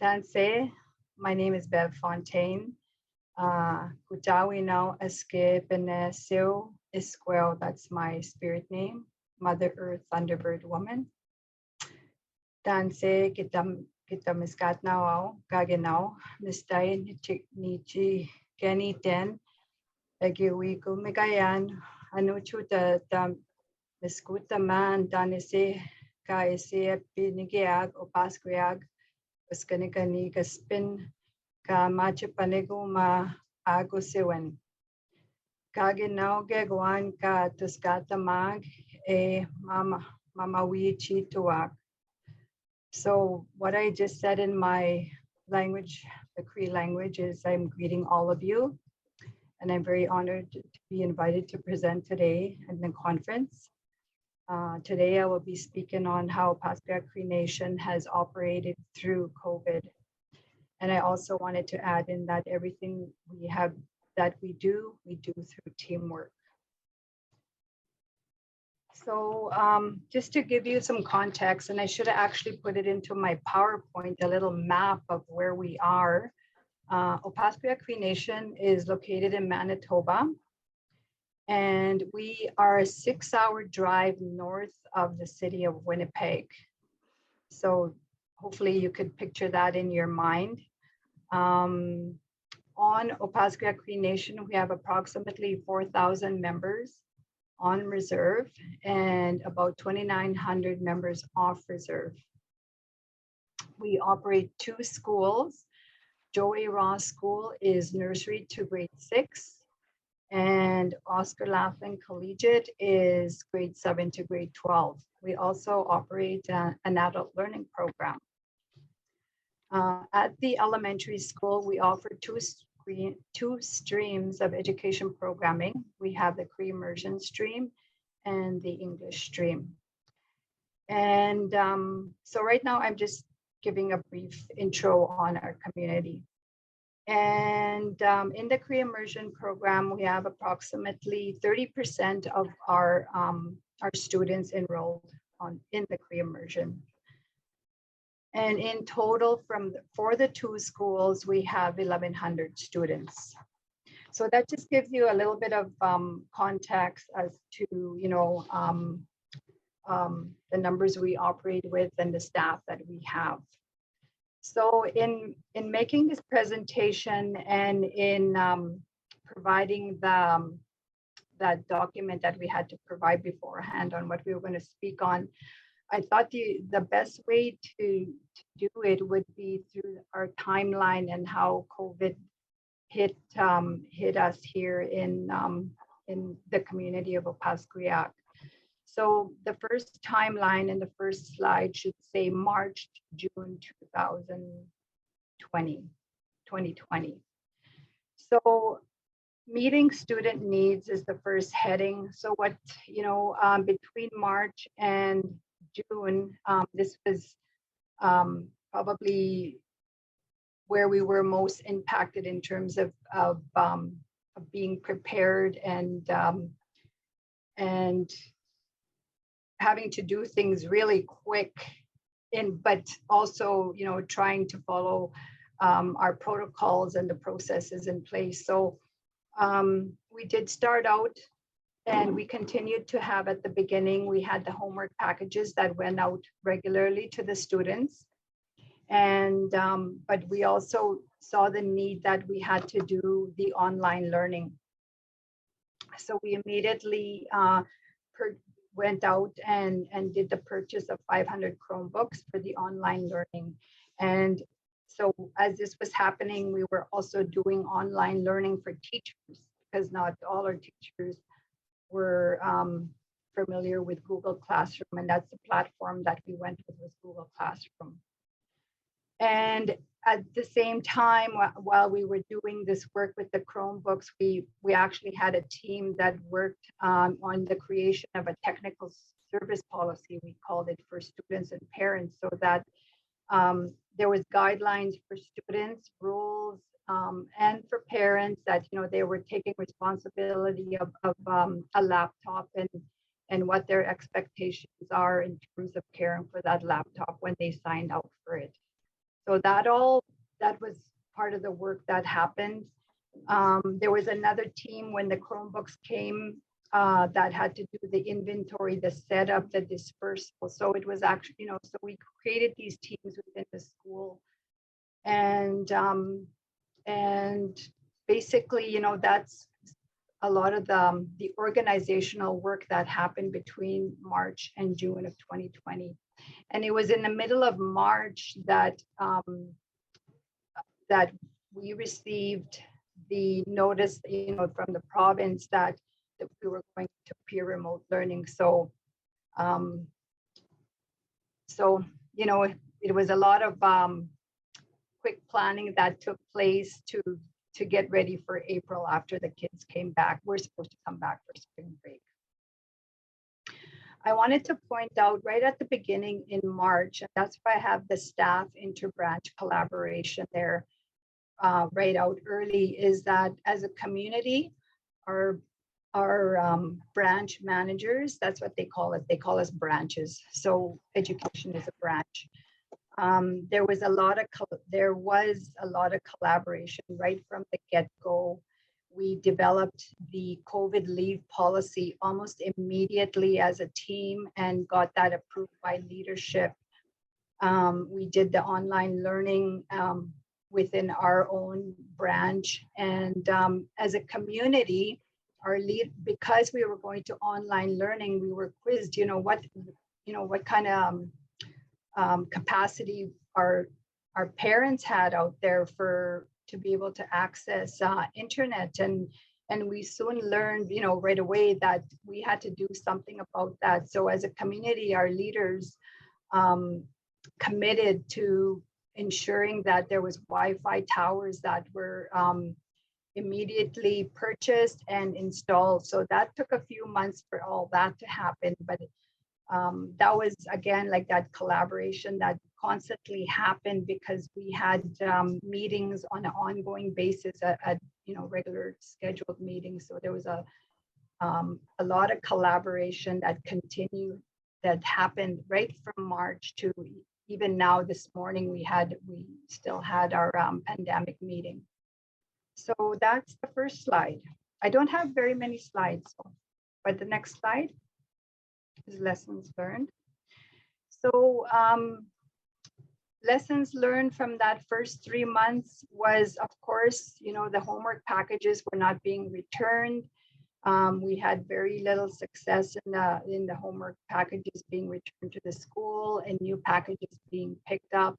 Tanse, my name is Bev Fontaine. Kutawi now Eske Benesio Isquel, that's my spirit name, Mother Earth Thunderbird Woman. Tanse kita miskat now gagenau mistay nichi Kenny ten Egiwi kumigayan anuchuta miskuta man tanise kaise pinigiag Opaskwayak Uskanikani kaspin ka machapanigo ma agusiwen. Kaginao gegwan ka tuskata mag mamawi chituak. So what I just said in my language, the Cree language, is I'm greeting all of you. And I'm very honored to be invited to present today at the conference. Today I will be speaking on how Opaskwayak Cree Nation has operated through COVID. And I also wanted to add in that everything we do through teamwork. So just to give you some context, and I should have actually put it into my PowerPoint, a little map of where we are. Opaskwayak Cree Nation is located in Manitoba, and we are a 6-hour drive north of the city of Winnipeg. So hopefully you could picture that in your mind. On Opaskwayak Cree Nation, we have approximately 4,000 members on reserve and about 2,900 members off reserve. We operate 2 schools. Joey Ross School is nursery to grade 6, and Oscar Laughlin Collegiate is grade 7 to grade 12. We also operate an adult learning program. At the elementary school, we offer two streams of education programming. We have the Cree immersion stream and the English stream. And so right now I'm just giving a brief intro on our community. And in the Cree immersion program, we have approximately 30% of our students enrolled in the Cree immersion. And in total, for the 2 schools, we have 1,100 students. So that just gives you a little bit of context as to, the numbers we operate with and the staff that we have. So in making this presentation and in providing that document that we had to provide beforehand on what we were going to speak on, I thought the best way to do it would be through our timeline and how COVID hit us here in the community of Opaskwayak. So the first timeline and the first slide should say March to June 2020. So meeting student needs is the first heading. So what, between March and June, this was probably where we were most impacted in terms of being prepared and having to do things really quick, but also trying to follow our protocols and the processes in place. So we did start out. And we continued to have at the beginning, we had the homework packages that went out regularly to the students. And, but we also saw the need that we had to do the online learning. So we immediately went out and did the purchase of 500 Chromebooks for the online learning. And so as this was happening, we were also doing online learning for teachers, because not all our teachers were familiar with Google Classroom, and that's the platform that we went with was Google Classroom. And at the same time, while we were doing this work with the Chromebooks, we actually had a team that worked on the creation of a technical service policy, we called it, for students and parents, so that there was guidelines for students, rules, and for parents that they were taking responsibility of a laptop and what their expectations are in terms of caring for that laptop when they signed out for it. So that was part of the work that happened. There was another team when the Chromebooks came that had to do the inventory, the setup, the dispersal. So it was actually, so we created these teams within the school, and basically, that's a lot of the organizational work that happened between March and June of 2020. And it was in the middle of March that that we received the notice, from the province that we were going to peer remote learning. So, it was a lot of quick planning that took place to get ready for April after the kids came back. We're supposed to come back for spring break. I wanted to point out right at the beginning in March, and that's why I have the staff inter-branch collaboration there right out early, is that as a community, our branch managers, that's what they call it. They call us branches. So education is a branch. There was a lot of collaboration right from the get-go. We developed the COVID leave policy almost immediately as a team and got that approved by leadership. We did the online learning within our own branch, and as a community, because we were going to online learning, we were quizzed. What kind of capacity our parents had out there to be able to access internet, and we soon learned right away that we had to do something about that. So as a community, our leaders committed to ensuring that there was Wi-Fi towers that were immediately purchased and installed. So that took a few months for all that to happen, but that was, again, like that collaboration that constantly happened because we had meetings on an ongoing basis at regular scheduled meetings. So there was a lot of collaboration that happened right from March to even now. This morning we still had our pandemic meeting. So that's the first slide. I don't have very many slides, but the next slide is lessons learned. So lessons learned from that first 3 months was, of course, the homework packages were not being returned. We had very little success in the homework packages being returned to the school and new packages being picked up.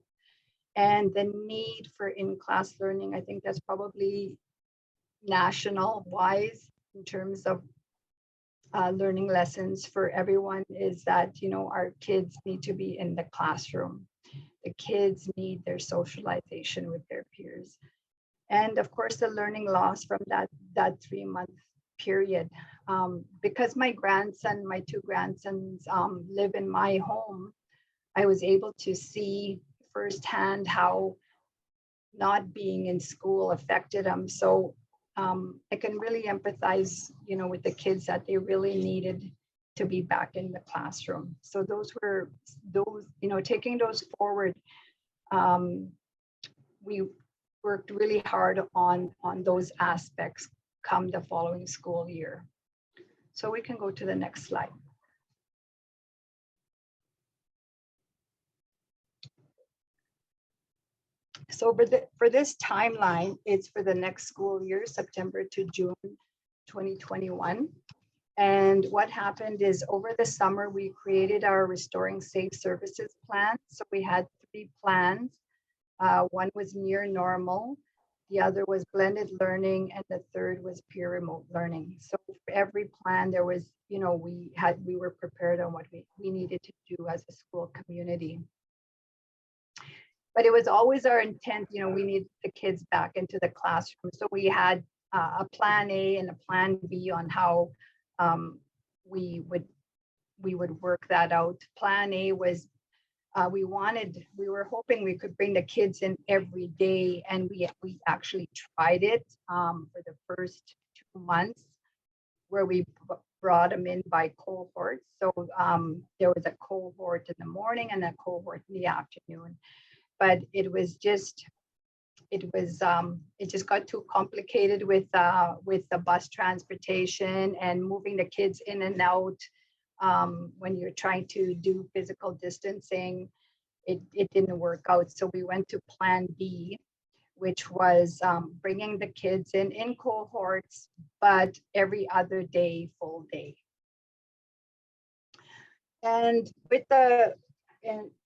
And the need for in-class learning, I think that's probably national wise in terms of learning lessons for everyone, is that, our kids need to be in the classroom. The kids need their socialization with their peers. And of course, the learning loss from that 3-month period. Because my two grandsons live in my home, I was able to see firsthand how not being in school affected them. So I can really empathize, with the kids that they really needed to be back in the classroom. So those, taking those forward, we worked really hard on those aspects come the following school year. So we can go to the next slide. So for this timeline, it's for the next school year, September to June 2021. And what happened is over the summer, we created our Restoring Safe Services plan. So we had 3 plans. One was near normal, the other was blended learning, and the third was peer remote learning. So for every plan, there was, we were prepared on what we needed to do as a school community. But it was always our intent, we need the kids back into the classroom. So we had a plan A and a plan B on how we would work that out. Plan A was we were hoping we could bring the kids in every day, and we actually tried it for the first 2 months, where we brought them in by cohorts. So there was a cohort in the morning and a cohort in the afternoon. but it just got too complicated with the bus transportation and moving the kids in and out. When you're trying to do physical distancing, it didn't work out. So we went to Plan B, which was bringing the kids in cohorts, but every other day, full day. And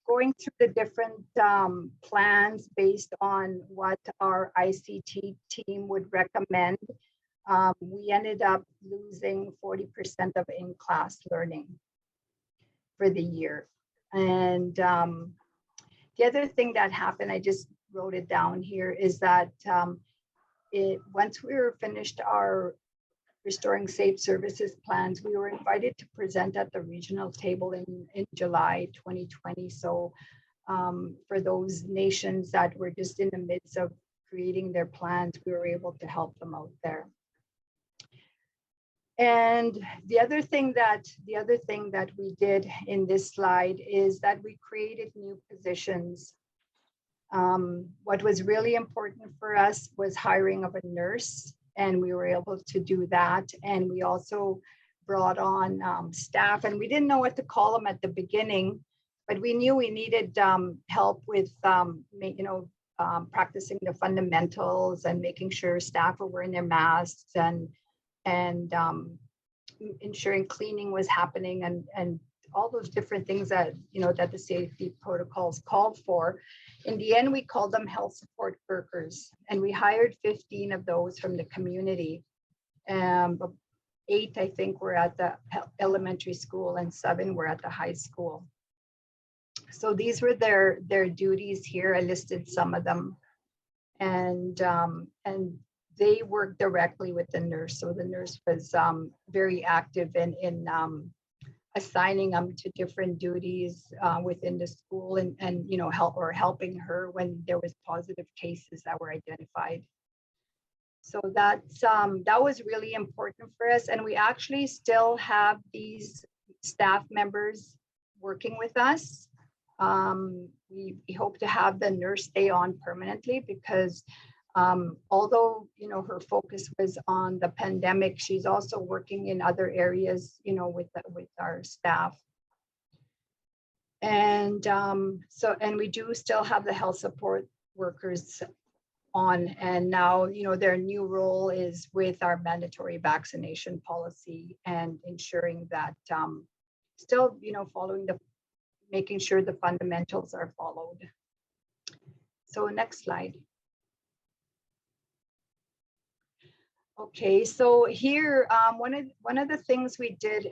going through the different plans based on what our ICT team would recommend, we ended up losing 40% of in-class learning for the year. And the other thing that happened, I just wrote it down here, is that once we were finished our Restoring Safe Services plans, we were invited to present at the regional table in July 2020. So for those nations that were just in the midst of creating their plans, we were able to help them out there. And the other thing that we did in this slide is that we created new positions. What was really important for us was hiring of a nurse, and we were able to do that. And we also brought on staff, and we didn't know what to call them at the beginning, but we knew we needed help with practicing the fundamentals and making sure staff were wearing their masks and ensuring cleaning was happening and all those different things that that the safety protocols called for. In the end, we called them health support workers, and we hired 15 of those from the community. 8, I think, were at the elementary school, and 7 were at the high school. So these were their duties here. I listed some of them, and they worked directly with the nurse. So the nurse was very active in assigning them to different duties within the school and helping her when there was positive cases that were identified. So that was really important for us. And we actually still have these staff members working with us. We hope to have the nurse stay on permanently because although her focus was on the pandemic, she's also working in other areas with our staff. And we do still have the health support workers on, and now their new role is with our mandatory vaccination policy and ensuring that still making sure the fundamentals are followed. So next slide. Okay, so here, one of the things we did,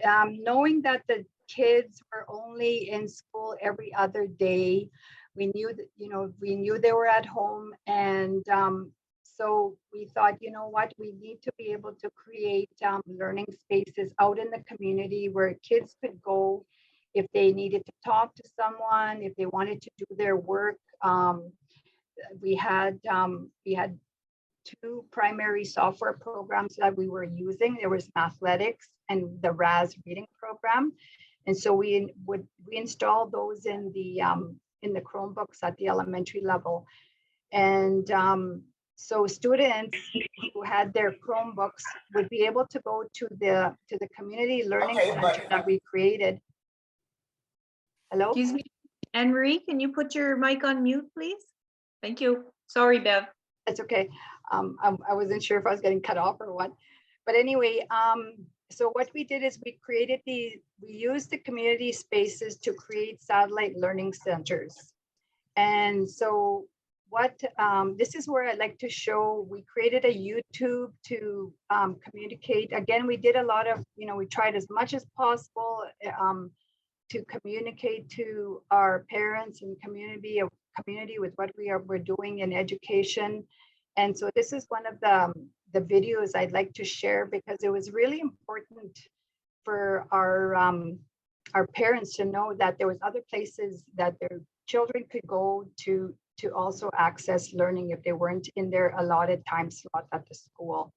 knowing that the kids were only in school every other day, we knew that they were at home, and so we thought, what, we need to be able to create learning spaces out in the community where kids could go if they needed to talk to someone, if they wanted to do their work. We had 2 primary software programs that we were using. There was Mathletics and the RAS reading program. And so we installed those in the Chromebooks at the elementary level. And so students who had their Chromebooks would be able to go to the community learning center that we created. Hello? Excuse me, Anne-Marie, can you put your mic on mute, please? Thank you. Sorry, Bev. That's okay. I wasn't sure if I was getting cut off or what. But anyway, so what we did is we used the community spaces to create satellite learning centers. And so this is where I'd like to show, we created a YouTube to communicate. Again, we did a lot of, we tried as much as possible to communicate to our parents and community with what we're doing in education. And so this is one of the videos I'd like to share because it was really important for our parents to know that there was other places that their children could go to also access learning if they weren't in their allotted time slot at the school.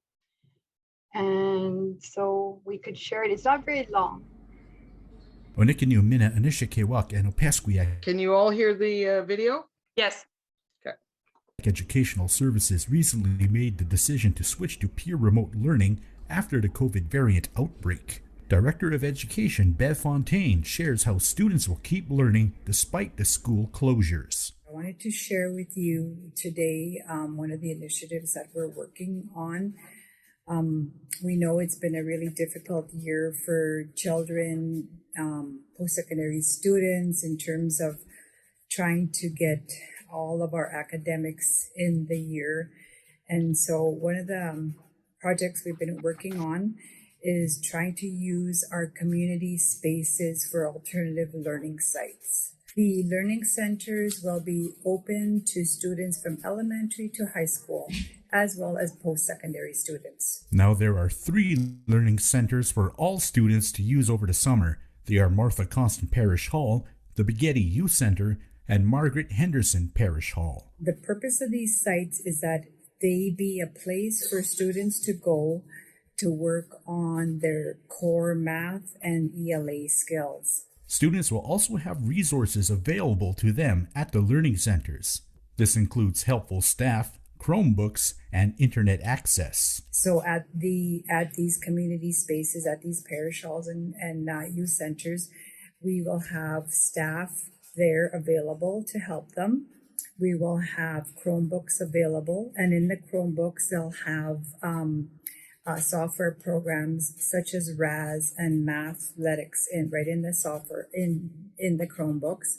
And so we could share it. It's not very long. Can you all hear the video? Yes. Opaskwayak Educational Services recently made the decision to switch to peer remote learning after the COVID variant outbreak. Director of Education Bev Fontaine shares how students will keep learning despite the school closures. I wanted to share with you today one of the initiatives that we're working on. We know it's been a really difficult year for children, post-secondary students, in terms of trying to get all of our academics in the year. And so one of the projects we've been working on is trying to use our community spaces for alternative learning sites. The learning centers will be open to students from elementary to high school, as well as post-secondary students. Now there are 3 learning centers for all students to use over the summer. They are Martha Constant Parish Hall, the Begetti Youth Center, and Margaret Henderson Parish Hall. The purpose of these sites is that they be a place for students to go to work on their core math and ELA skills. Students will also have resources available to them at the learning centers. This includes helpful staff, Chromebooks, and internet access. So at these community spaces, at these parish halls and youth centers, we will have staff there available to help them. We will have Chromebooks available, and in the Chromebooks, they'll have software programs such as RAS and Mathletics right in the software in the Chromebooks,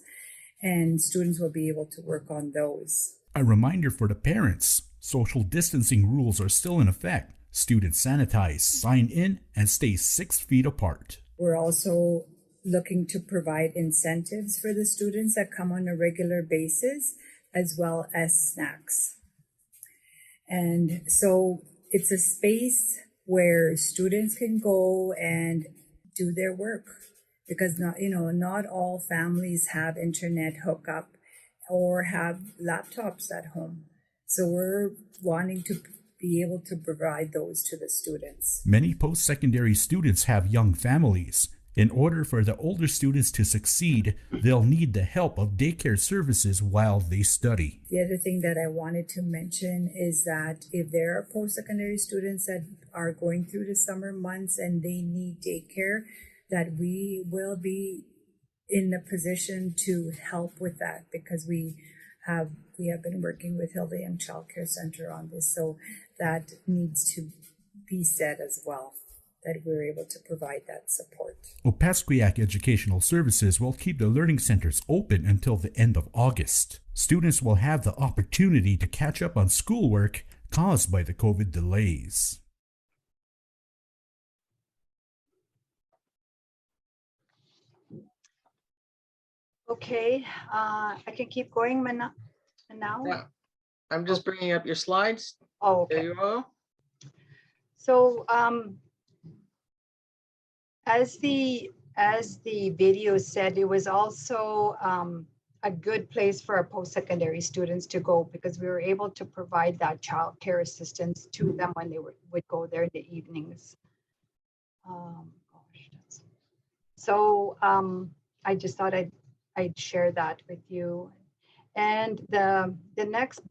and students will be able to work on those. A reminder for the parents, social distancing rules are still in effect. Students sanitize, sign in, and stay 6 feet apart. We're also looking to provide incentives for the students that come on a regular basis, as well as snacks. And so it's a space where students can go and do their work, because not all families have internet hookup or have laptops at home. So we're wanting to be able to provide those to the students. Many post-secondary students have young families. In order for the older students to succeed, they'll need the help of daycare services while they study. The other thing that I wanted to mention is that if there are post-secondary students that are going through the summer months and they need daycare, that we will be in the position to help with that, because we have been working with Hilda Young Child Care Center on this, so that needs to be said as well, that we're able to provide that support. Opaskwayak Educational Services will keep the learning centers open until the end of August. Students will have the opportunity to catch up on schoolwork caused by the COVID delays. Okay, I can keep going now. Yeah, I'm just bringing up your slides. Oh, okay. There you go. So as the video said, it was also a good place for our post-secondary students to go, because we were able to provide that child care assistance to them when they would go there in the evenings. So I just thought I'd share that with you. And the next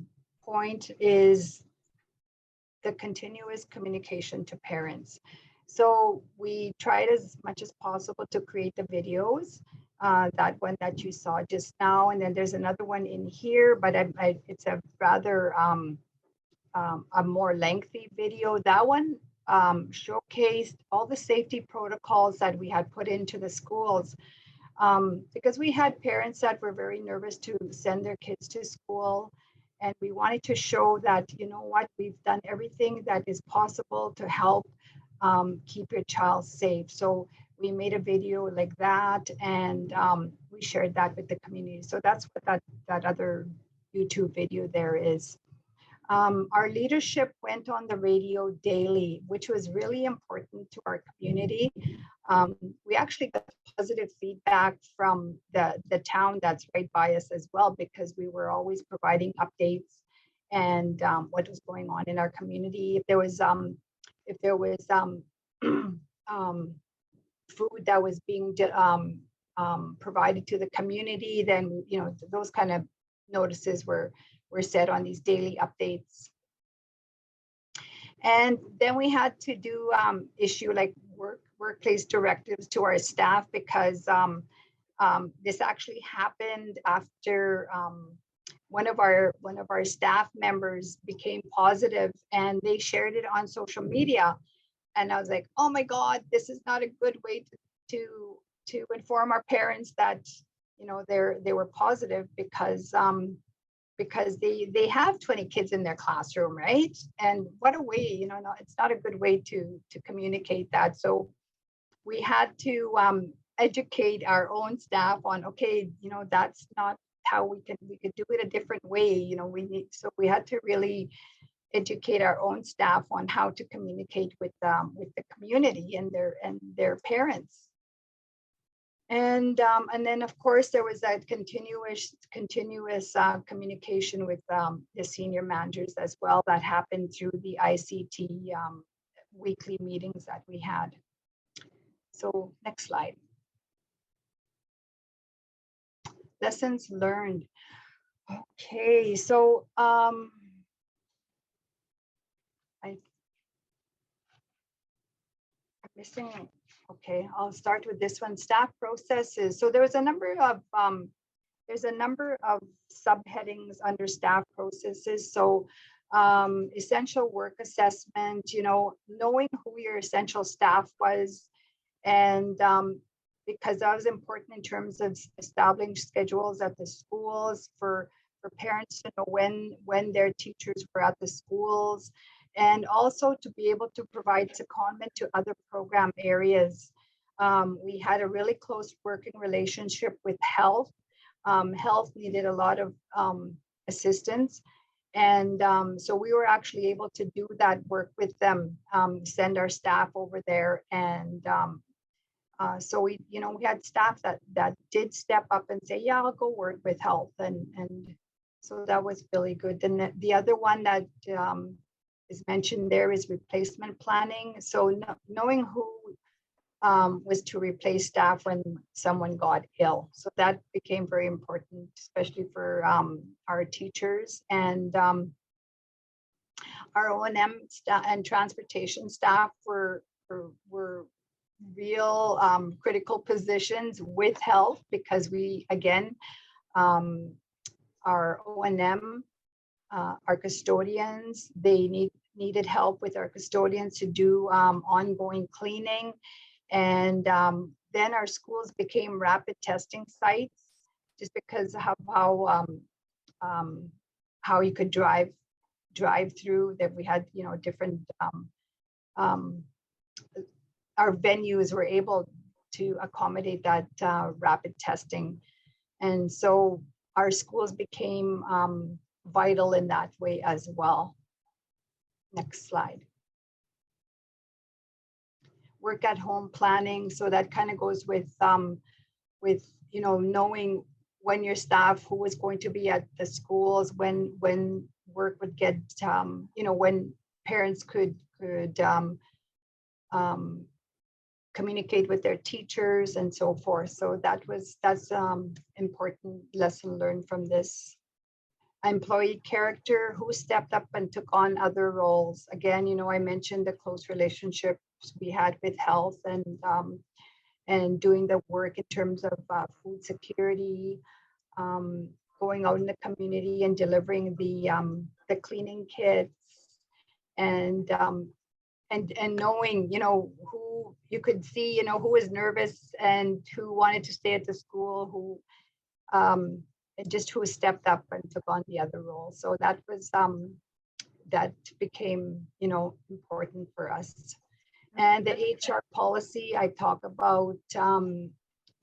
point is the continuous communication to parents. So we tried as much as possible to create the videos, that one that you saw just now, and then there's another one in here, but it's a rather a more lengthy video. That one showcased all the safety protocols that we had put into the schools, because we had parents that were very nervous to send their kids to school. And we wanted to show that, you know what, we've done everything that is possible to help keep your child safe. So we made a video like that, and we shared that with the community. So that's what that other YouTube video there is. Our leadership went on the radio daily, which was really important to our community. We actually got positive feedback from the town that's right by us as well, because we were always providing updates and what was going on in our community. If there was food that was being provided to the community, then those kind of notices were were set on these daily updates. And then we had to do issue like workplace directives to our staff, because this actually happened after one of our staff members became positive, and they shared it on social media. And I was like, oh my God, this is not a good way to inform our parents that, you know, they were positive, because they have 20 kids in their classroom, right? And what a way, you know, it's not a good way to communicate that. So we had to educate our own staff on, okay, you know, that's not how we could do it a different way. You know, we had to really educate our own staff on how to communicate with the community and their parents. And then of course there was that continuous communication with the senior managers as well, that happened through the ICT weekly meetings that we had. So next slide. Lessons learned. Okay, so I'm missing. Okay, I'll start with this one. Staff processes. So there's a number of subheadings under staff processes. So essential work assessment, you know, knowing who your essential staff was, and because that was important in terms of establishing schedules at the schools for parents to know when their teachers were at the schools, and also to be able to provide secondment to other program areas. We had a really close working relationship with health. Health needed a lot of assistance. And so we were actually able to do that work with them, send our staff over there. And so we had staff that did step up and say, yeah, I'll go work with health. And so that was really good. And the other one that is mentioned there is replacement planning. So knowing who was to replace staff when someone got ill. So that became very important, especially for our teachers, and our O&M staff and transportation staff were real critical positions with health, because we, again, our O&M, our custodians, they needed help with our custodians to do ongoing cleaning. And then our schools became rapid testing sites, just because of how you could drive through, that we had, you know, different our venues were able to accommodate that rapid testing. And so our schools became vital in that way as well. Next slide. Work at home planning. So that kind of goes with you know, knowing when your staff, who was going to be at the schools, when work would get, you know, when parents could communicate with their teachers and so forth. So that's important lesson learned from this. Employee character, who stepped up and took on other roles. Again, you know, I mentioned the close relationships we had with health, and doing the work in terms of food security, going out in the community and delivering the cleaning kits, and knowing, you know, who you could see, you know, who was nervous and who wanted to stay at the school, who just who stepped up and took on the other role. So that was that became, you know, important for us. And the HR policy, I talk about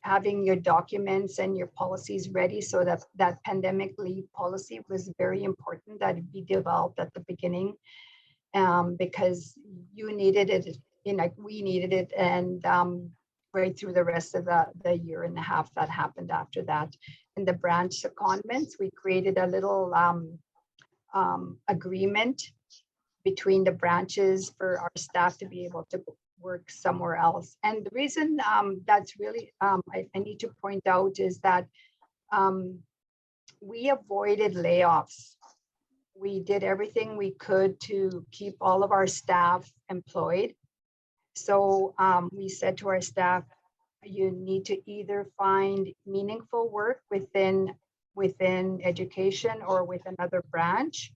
having your documents and your policies ready, so that pandemic leave policy was very important, that it be developed at the beginning, because you needed it, you know, we needed it, and right through the rest of the year and a half that happened after that. In the branch secondments, we created a little agreement between the branches for our staff to be able to work somewhere else. And the reason that's really, I need to point out, is that we avoided layoffs we did everything we could to keep all of our staff employed. So we said to our staff, you need to either find meaningful work within education or with another branch,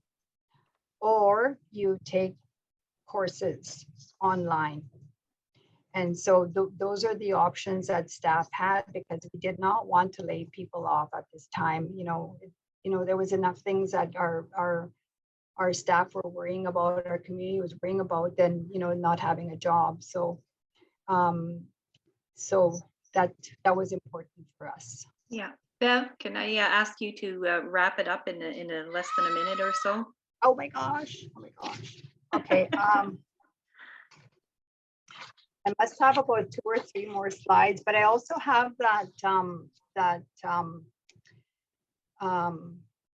or you take courses online. And so those are the options that staff had, because we did not want to lay people off at this time. There was enough things that our staff were worrying about, our community was worrying about, than not having a job. So so that was important for us. Yeah. Bev, can I ask you to wrap it up in less than a minute or so? Oh my gosh. Okay. I must have about 2 or 3 more slides, but I also have that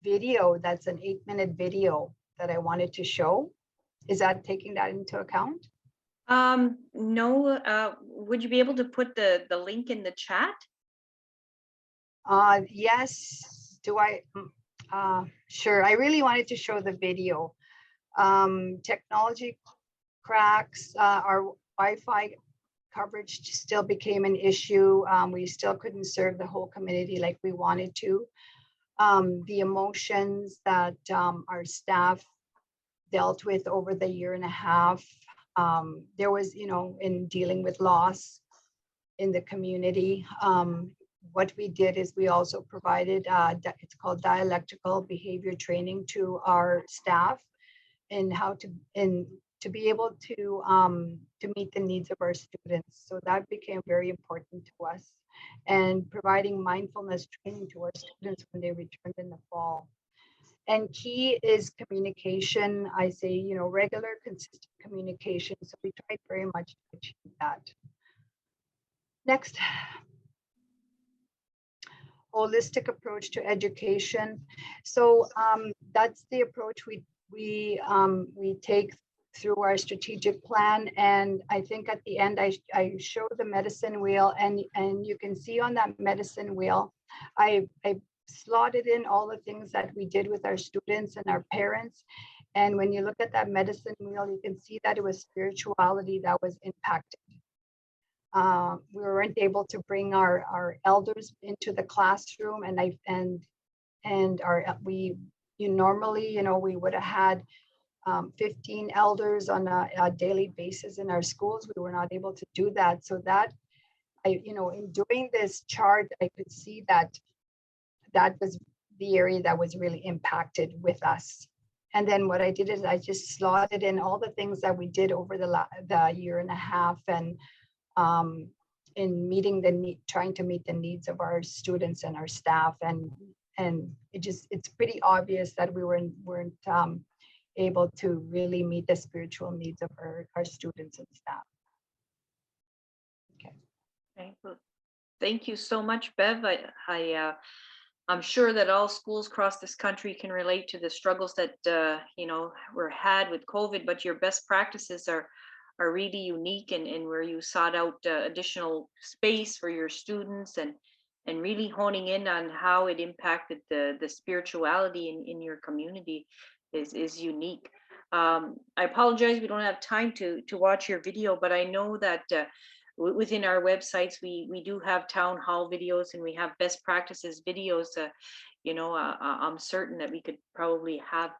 video. That's an 8-minute video that I wanted to show. Is that taking that into account? No. Would you be able to put the link in the chat? Yes. Do I? Sure. I really wanted to show the video. Technology cracks. Our Wi-Fi coverage still became an issue. We still couldn't serve the whole community like we wanted to. The emotions that our staff dealt with over the year and a half. There was, in dealing with loss in the community. What we did is we also provided, it's called dialectical behavior training to our staff in how to be able to meet the needs of our students. So that became very important to us, and providing mindfulness training to our students when they returned in the fall. And key is communication. I say, regular, consistent communication. So we tried very much to achieve that. Next. Holistic approach to education. So that's the approach we take through our strategic plan. And I think at the end, I show the medicine wheel, and you can see on that medicine wheel, I slotted in all the things that we did with our students and our parents. And when you look at that medicine wheel, you can see that it was spirituality that was impacted. We weren't able to bring our elders into the classroom, normally, we would have had 15 elders on a daily basis in our schools. We were not able to do that. So that, in doing this chart, I could see that was the area that was really impacted with us. And then what I did is I just slotted in all the things that we did over the year and a half, and in trying to meet the needs of our students and our staff. And it's pretty obvious that we weren't able to really meet the spiritual needs of our students and staff. Okay. Well, thank you so much, Bev. I'm sure that all schools across this country can relate to the struggles that were had with COVID, but your best practices are really unique, and where you sought out additional space for your students, and really honing in on how it impacted the spirituality in your community is unique. I apologize, we don't have time to watch your video, but I know that within our websites, we do have town hall videos, and we have best practices videos. I'm certain that we could probably have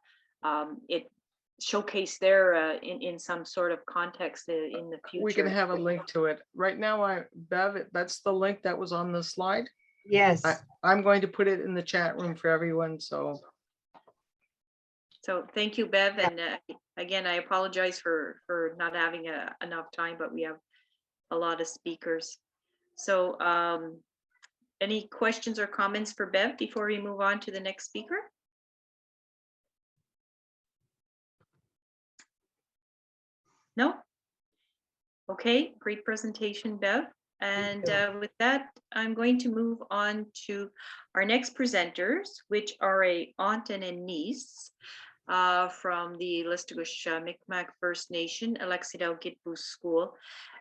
it showcased there in some sort of context in the future. We can have a link to it. Right now, Bev, that's the link that was on the slide. Yes. I'm going to put it in the chat room for everyone. So thank you, Bev. And again, I apologize for not having enough time, but we have a lot of speakers. So any questions or comments for Bev before we move on to the next speaker? No? Okay, great presentation, Bev. And with that, I'm going to move on to our next presenters, which are a aunt and a niece from the Listuguj Mi'kmaq First Nation, Alasite'w Gitpu School.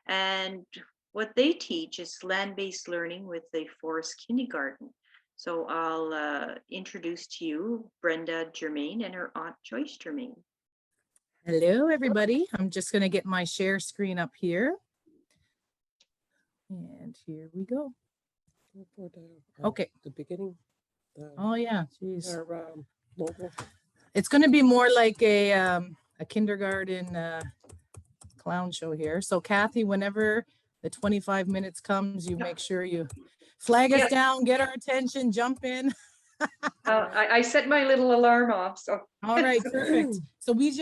And what they teach is land-based learning with a forest kindergarten. So I'll introduce to you Brenda Germain and her aunt Joyce Germain. Hello, everybody. I'm just going to get my share screen up here. And here we go. For Okay. the beginning. Oh, yeah. Geez. Our logo. It's going to be more like a kindergarten clown show here. So, Kathy, whenever the 25 minutes comes, you make sure you flag us down, get our attention, jump in. I set my little alarm off. So All right, perfect. So we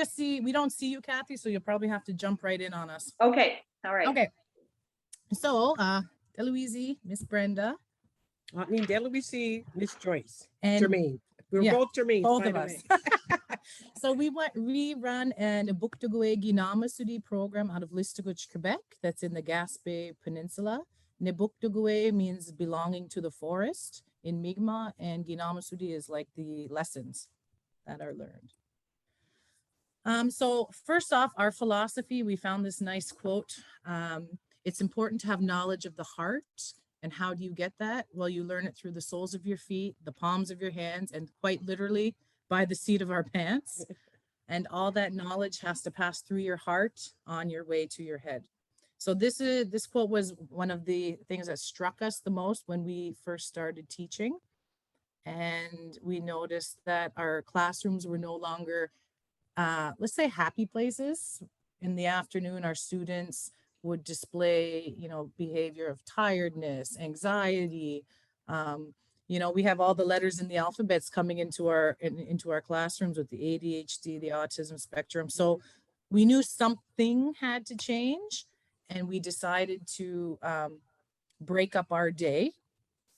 don't see you, Kathy, so you'll probably have to jump right in on us. okay. All right. Okay. So, Deloise, Miss Brenda. I mean, Deloise, Miss Joyce, And Germain. We're both Germain. both of us. So we run an Ebuktugue Ginamasudi program out of Listuguj, Quebec. That's in the Gaspé Peninsula. Nebuktugue means belonging to the forest in Mi'kmaq, and Ginamasudi is like the lessons that are learned. So first off, our philosophy, we found this nice quote. It's important to have knowledge of the heart. And how do you get that? Well, you learn it through the soles of your feet, the palms of your hands, and quite literally by the seat of our pants. And all that knowledge has to pass through your heart on your way to your head. So this quote was one of the things that struck us the most when we first started teaching. And we noticed that our classrooms were no longer, let's say, happy places. In the afternoon, our students would display, behavior of tiredness, anxiety. We have all the letters in the alphabets coming into our classrooms with the ADHD, the autism spectrum. So we knew something had to change, and we decided to break up our day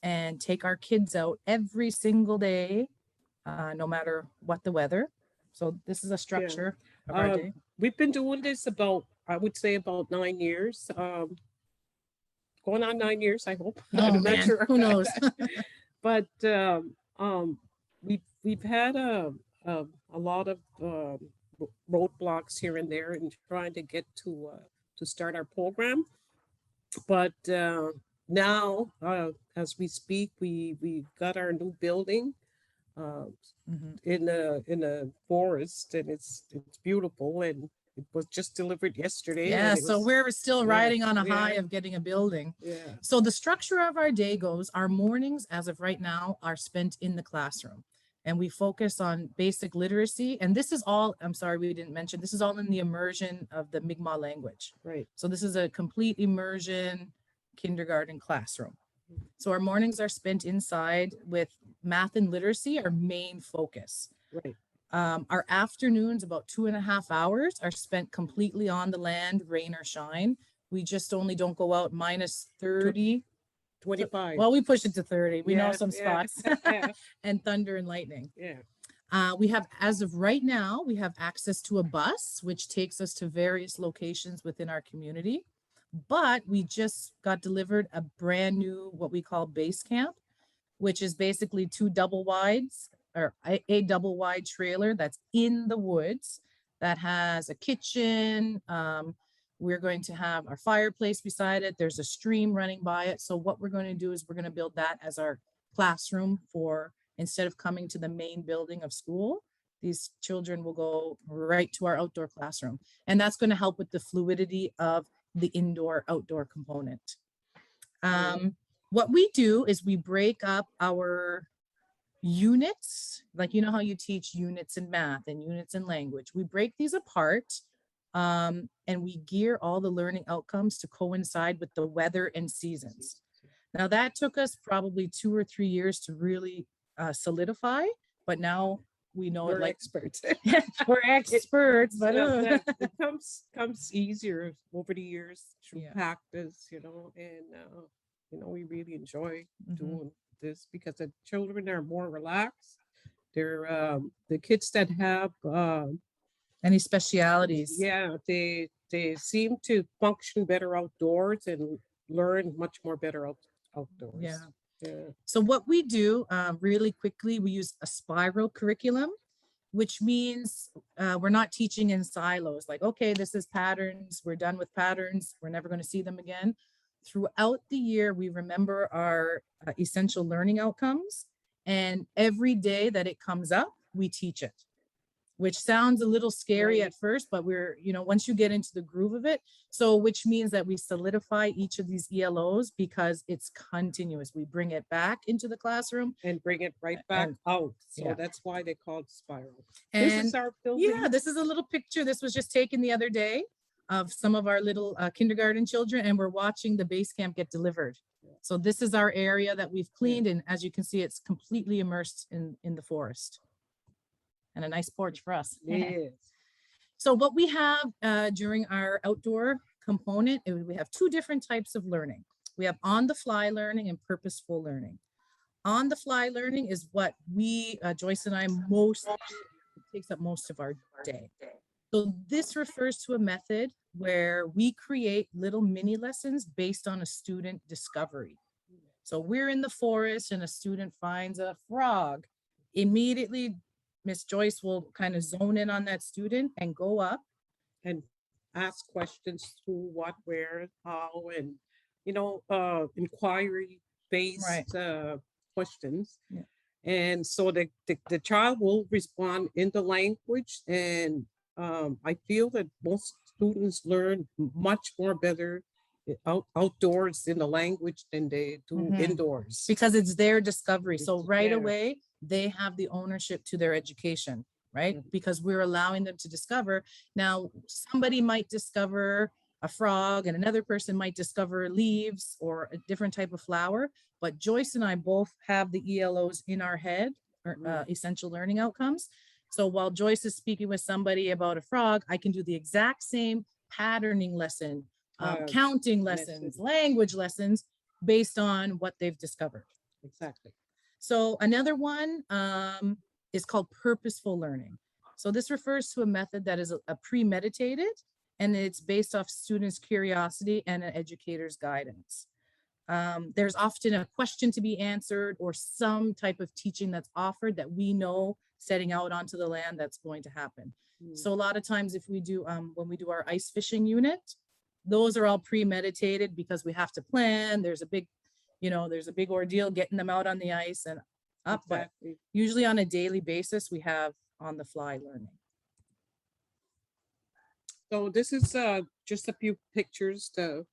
and take our kids out every single day, no matter what the weather. So this is a structure of our day. We've been doing this I would say about 9 years. Going on 9 years, I hope. Oh, I'm not man. sure. Who knows? But we've had a lot of roadblocks here and there in trying to get to start our program. But now, as we speak, we got our new building in a forest, and it's beautiful, and it was just delivered yesterday. Yeah, so we're still riding on a high yeah. of getting a building. Yeah. So the structure of our day goes, our mornings, as of right now, are spent in the classroom. And we focus on basic literacy. And this is all, I'm sorry, we didn't mention, this is all in the immersion of the Mi'kmaq language. Right. So this is a complete immersion kindergarten classroom. So our mornings are spent inside with math and literacy, our main focus. Right. Our afternoons, about 2.5 hours, are spent completely on the land, rain or shine. We just only don't go out minus 30. 25. Well, we push it to 30. We know Yeah, some yeah, spots. yeah. And thunder and lightning. Yeah. We have, as of right now, we have access to a bus, which takes us to various locations within our community. But we just got delivered a brand new, what we call base camp, which is basically 2 double wides, or a double wide trailer that's in the woods that has a kitchen. We're going to have our fireplace beside it. There's a stream running by it. So what we're going to do is we're going to build that as our classroom for, instead of coming to the main building of school, these children will go right to our outdoor classroom. And that's going to help with the fluidity of the indoor-outdoor component. What we do is we break up our units, like how you teach units in math and units in language. We break these apart, and we gear all the learning outcomes to coincide with the weather and seasons. Now that took us probably 2 or 3 years to really solidify, but now we know We're it like experts. we're experts, but it comes easier over the years through Yeah. practice, and we really enjoy doing this because the children are more relaxed. They're the kids that have any specialities. yeah, they seem to function better outdoors and learn much more better outdoors. Yeah. Yeah. So what we do really quickly, we use a spiral curriculum, which means we're not teaching in silos. Like, okay, this is patterns. We're done with patterns. We're never going to see them again. Throughout the year, we remember our essential learning outcomes, And every day that it comes up, we teach it, which sounds a little scary Right. at first, but we're, once you get into the groove of it, so which means that we solidify each of these ELOs because it's continuous. We bring it back into the classroom. And bring it right back And- out. So yeah. that's why they call it spiral. And This is our building. yeah, this is a little picture. This was just taken the other day of some of our little kindergarten children, and we're watching the base camp get delivered. So this is our area that we've cleaned, and as you can see, it's completely immersed in the forest. And a nice porch for us. Yes. So what we have during our outdoor component, we have two different types of learning. We have on-the-fly learning and purposeful learning. On-the-fly learning is what we, Joyce and I, takes up most of our day. So this refers to a method where we create little mini lessons based on a student discovery. So we're in the forest and a student finds a frog. Immediately, Miss Joyce will kind of zone in on that student and go up. And ask questions who, what, where, how, and, inquiry-based questions. Yeah. And so the child will respond in the language, and I feel that most students learn much more better outdoors in the language than they do Mhm. indoors. Because it's their discovery. So It's right theirs. away, they have the ownership to their education, right? Mhm. Because we're allowing them to discover. Now, somebody might discover a frog and another person might discover leaves or a different type of flower. But Joyce and I both have the ELOs in our head, or essential learning outcomes. So while Joyce is speaking with somebody about a frog, I can do the exact same patterning lesson, counting lessons, language lessons based on what they've discovered. Exactly. So another one is called purposeful learning. So this refers to a method that is a premeditated, and it's based off students' curiosity and an educator's guidance. There's often a question to be answered or some type of teaching that's offered that we know setting out onto the land that's going to happen. So a lot of times if we do, when we do our ice fishing unit, those are all premeditated because we have to plan. There's a big ordeal getting them out on the ice and up, but Exactly. usually on a daily basis, we have on the fly learning. So this is just a few pictures that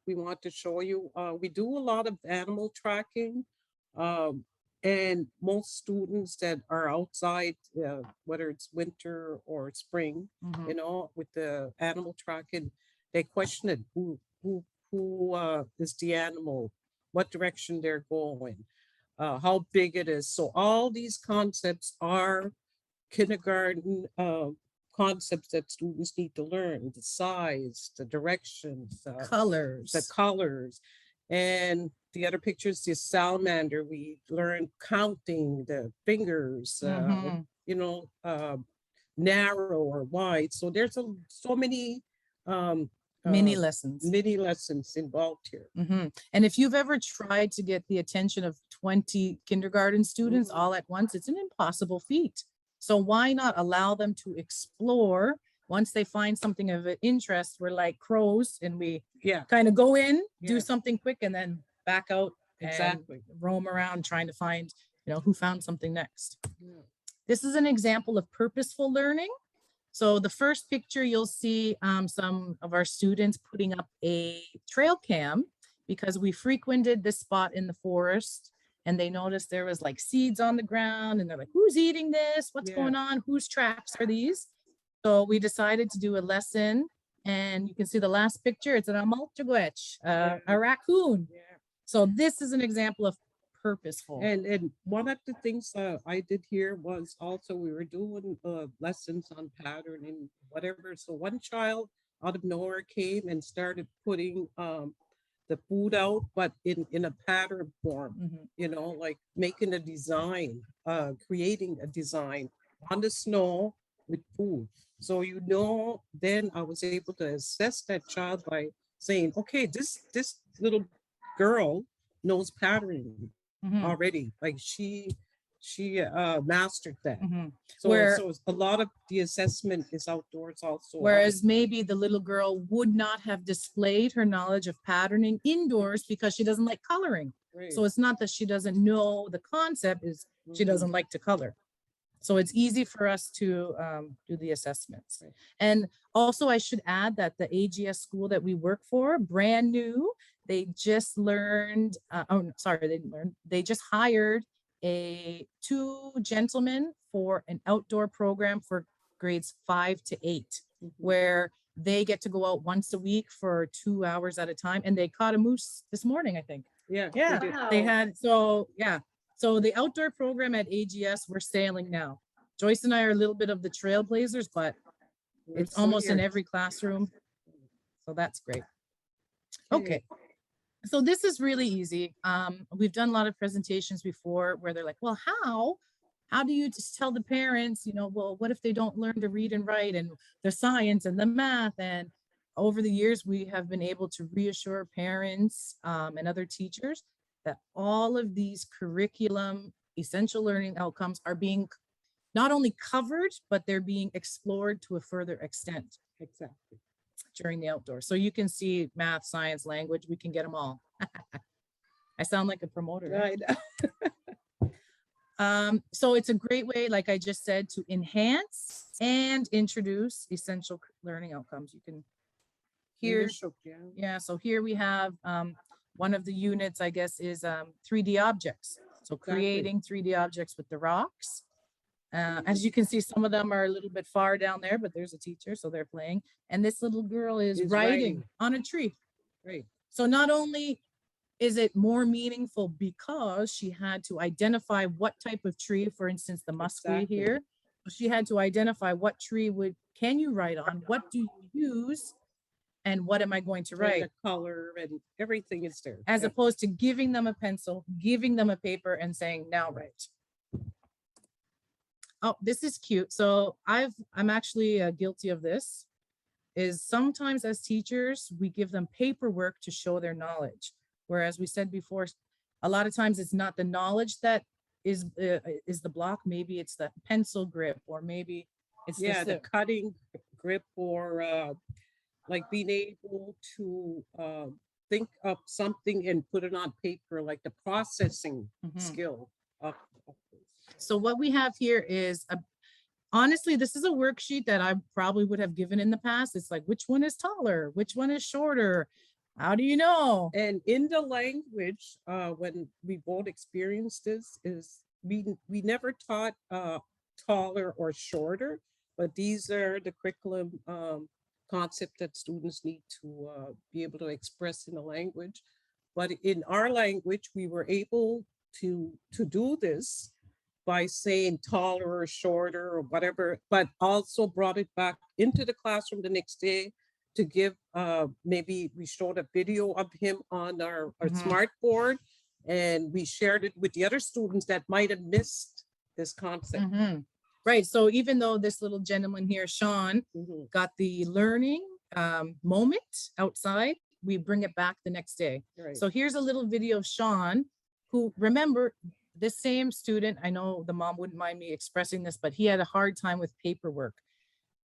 we want to show you. We do a lot of animal tracking, and most students that are outside, whether it's winter or spring, Mhm. with the animal tracking, they question it. Who is the animal? What direction they're going? How big it is? So all these concepts are kindergarten concepts that students need to learn: the size, the directions, Colors. the colors. And the other pictures, the salamander, we learn counting the fingers, Mhm. narrow or wide. So there's so many Mini lessons. mini lessons involved here. Mhm. And if you've ever tried to get the attention of 20 kindergarten students all at once, it's an impossible feat. So why not allow them to explore? Once they find something of interest, we're like crows and we Yeah, kind of go in, do Yeah. something quick and then back out exactly. and roam around trying to find, who found something next. Yeah. This is an example of purposeful learning. So the first picture, you'll see some of our students putting up a trail cam because we frequented this spot in the forest and they noticed there was like seeds on the ground and they're like, who's eating this? What's Yeah. going on? Whose tracks are these? So we decided to do a lesson, and you can see the last picture. It's an Amalteguech, a raccoon. Yeah. So this is an example of purposeful. And one of the things I did here was also we were doing lessons on patterning, whatever. So one child out of nowhere came and started putting the food out, but in a pattern form, Mhm. like making a design, creating a design on the snow with food. So then I was able to assess that child by saying, okay, this little girl knows patterning Mhm. already. Like she mastered that. Mhm. So Where- so a lot of the assessment is outdoors also. Whereas maybe the little girl would not have displayed her knowledge of patterning indoors because she doesn't like coloring. Right. So it's not that she doesn't know the concept, is She doesn't like to color. So it's easy for us to do the assessments. Right. And also I should add that the AGS school that we work for, brand new, they just learned, they just hired two gentlemen for an outdoor program for grades 5 to 8, where they get to go out once a week for 2 hours at a time. And they caught a moose this morning, I think. Yeah. Yeah, did. they had, so yeah. So the outdoor program at AGS, we're sailing now. Joyce and I are a little bit of the trailblazers, but We're it's almost in swingers. every classroom. So that's great. Okay. So this is really easy. We've done a lot of presentations before where they're like, well, how do you just tell the parents, well, what if they don't learn to read and write and the science and the math? And over the years, we have been able to reassure parents and other teachers that all of these curriculum essential learning outcomes are being not only covered, but they're being explored to a further extent. Exactly. During the outdoors. So you can see math, science, language, we can get them all. I sound like a promoter. Right? So it's a great way, like I just said, to enhance and introduce essential learning outcomes. You can hear, yeah, so here we have one of the units, I guess, is 3D objects. So creating 3D objects with the rocks. As you can see, some of them are a little bit far down there, but there's a teacher, so they're playing. And this little girl is writing on a tree. Right. So not only is it more meaningful because she had to identify what type of tree, for instance, the muskweed here, she had to identify what tree can you write on, what do you use, and what am I going to write? And the color and everything is there. As opposed to giving them a pencil, giving them a paper and saying, now write. Oh, this is cute. So I'm actually guilty of this, is sometimes as teachers, we give them paperwork to show their knowledge. Whereas we said before, a lot of times it's not the knowledge that is the block. Maybe it's the pencil grip, or maybe it's the cutting grip, or like being able to think up something and put it on paper, like the processing skill of So what we have here is, honestly, this is a worksheet that I probably would have given in the past. It's like, which one is taller? Which one is shorter? How do you know? And in the language, when we both experienced this, is we never taught taller or shorter, but these are the curriculum concept that students need to be able to express in the language. But in our language, we were able to do this by saying taller or shorter or whatever, but also brought it back into the classroom the next day to give, maybe we showed a video of him on our smart board, and we shared it with the other students that might have missed this concept. Right, so even though this little gentleman here, Sean, got the learning moment outside, we bring it back the next day. Right. So here's a little video of Sean, who, remember, this same student, I know the mom wouldn't mind me expressing this, but he had a hard time with paperwork.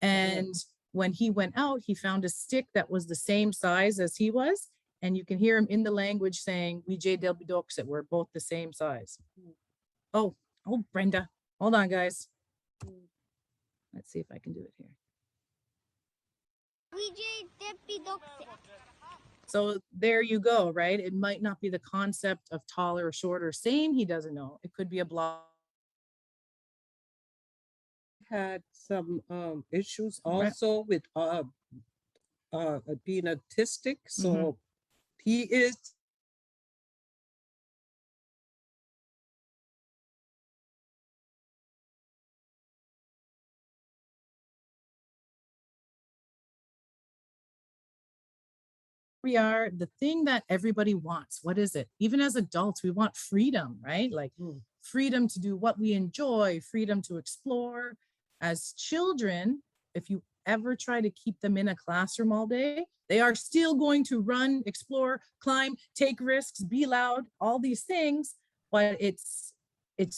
And when he went out, he found a stick that was the same size as he was. And you can hear him in the language saying, we that we're both the same size. Oh, Brenda, hold on, guys. Let's see if I can do it here. So there you go, right? It might not be the concept of taller or shorter saying he doesn't know. It could be a block. Had some issues also with being autistic. So he is we are the thing that everybody wants. What is it? Even as adults, we want freedom, right? Like freedom to do what we enjoy, freedom to explore. As children, if you ever try to keep them in a classroom all day, they are still going to run, explore, climb, take risks, be loud, all these things, but it's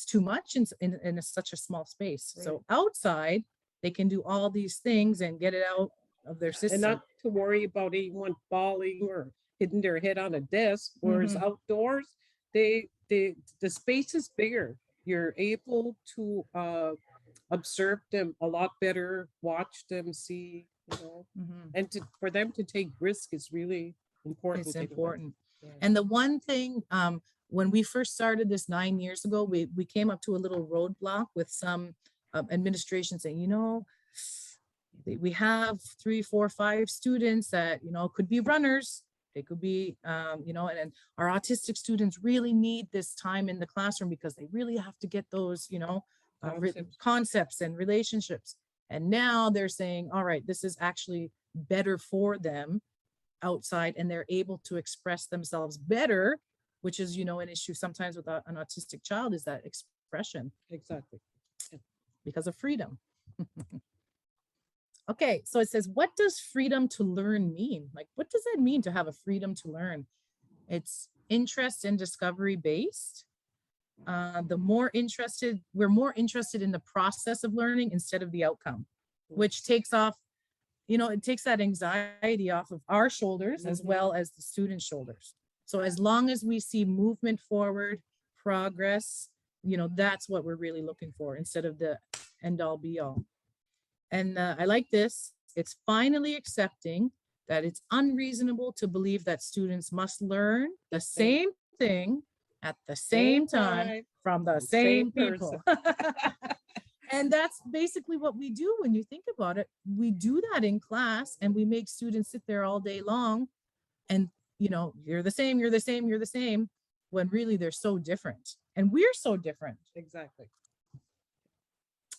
too much in such a small space. Right. So outside, they can do all these things and get it out of their system. And not to worry about anyone falling or hitting their head on a desk, whereas outdoors, the space is bigger. you're able to observe them a lot better, watch them, see, you know, Mhm. and for them to take risk is really important. It's anyway. important. Yeah. And the one thing, when we first started this 9 years ago, we came up to a little roadblock with some administration saying, you know, we have 3, 4, 5 students that, you know, could be runners. They could be, you know, and our autistic students really need this time in the classroom because they really have to get those, you know, concepts and relationships. And now they're saying, all right, this is actually better for them outside, and they're able to express themselves better, which is, you know, an issue sometimes with an autistic child, is that expression. Exactly. Because of freedom. Okay, so it says, what does freedom to learn mean? Like, what does that mean to have a freedom to learn? It's interest and discovery based. We're more interested in the process of learning instead of the outcome, which takes off, you know, it takes that anxiety off of our shoulders as well as the students' shoulders. So as long as we see movement forward, progress, you know, that's what we're really looking for instead of the end all be all. And I like this. It's finally accepting that it's unreasonable to believe that students must learn the same thing at the same time from the same people. And that's basically what we do when you think about it. We do that in class and we make students sit there all day long and, you know, you're the same, you're the same, you're the same, when really they're so different. And we're so different. Exactly.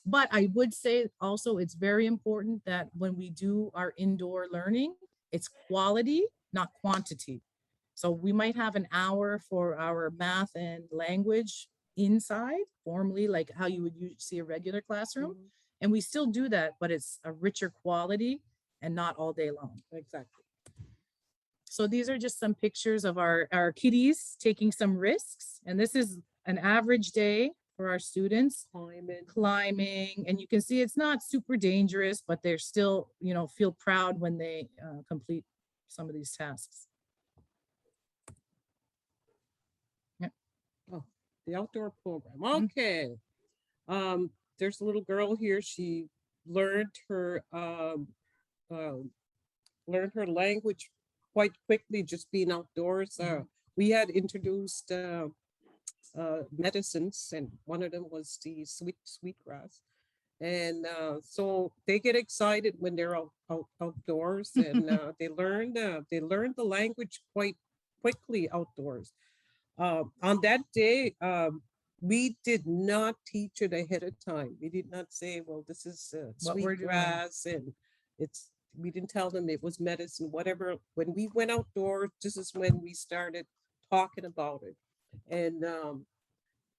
But I would say also it's very important that when we do our indoor learning, it's quality, not quantity. So we might have an hour for our math and language inside, formally, like how you would see a regular classroom. And we still do that, but it's a richer quality and not all day long. Exactly. So these are just some pictures of our kiddies taking some risks. And this is an average day for our students. Climbing. And you can see it's not super dangerous, but they're still, you know, feel proud when they complete some of these tasks. Oh, the outdoor program. Okay. There's a little girl here. She learned her language quite quickly just being outdoors. We had introduced medicines, and one of them was the sweetgrass. And so they get excited when they're outdoors, and they learn the language quite quickly outdoors. On that day, we did not teach it ahead of time. We did not say, well, this is sweetgrass, and we didn't tell them it was medicine, whatever. When we went outdoors, this is when we started talking about it. And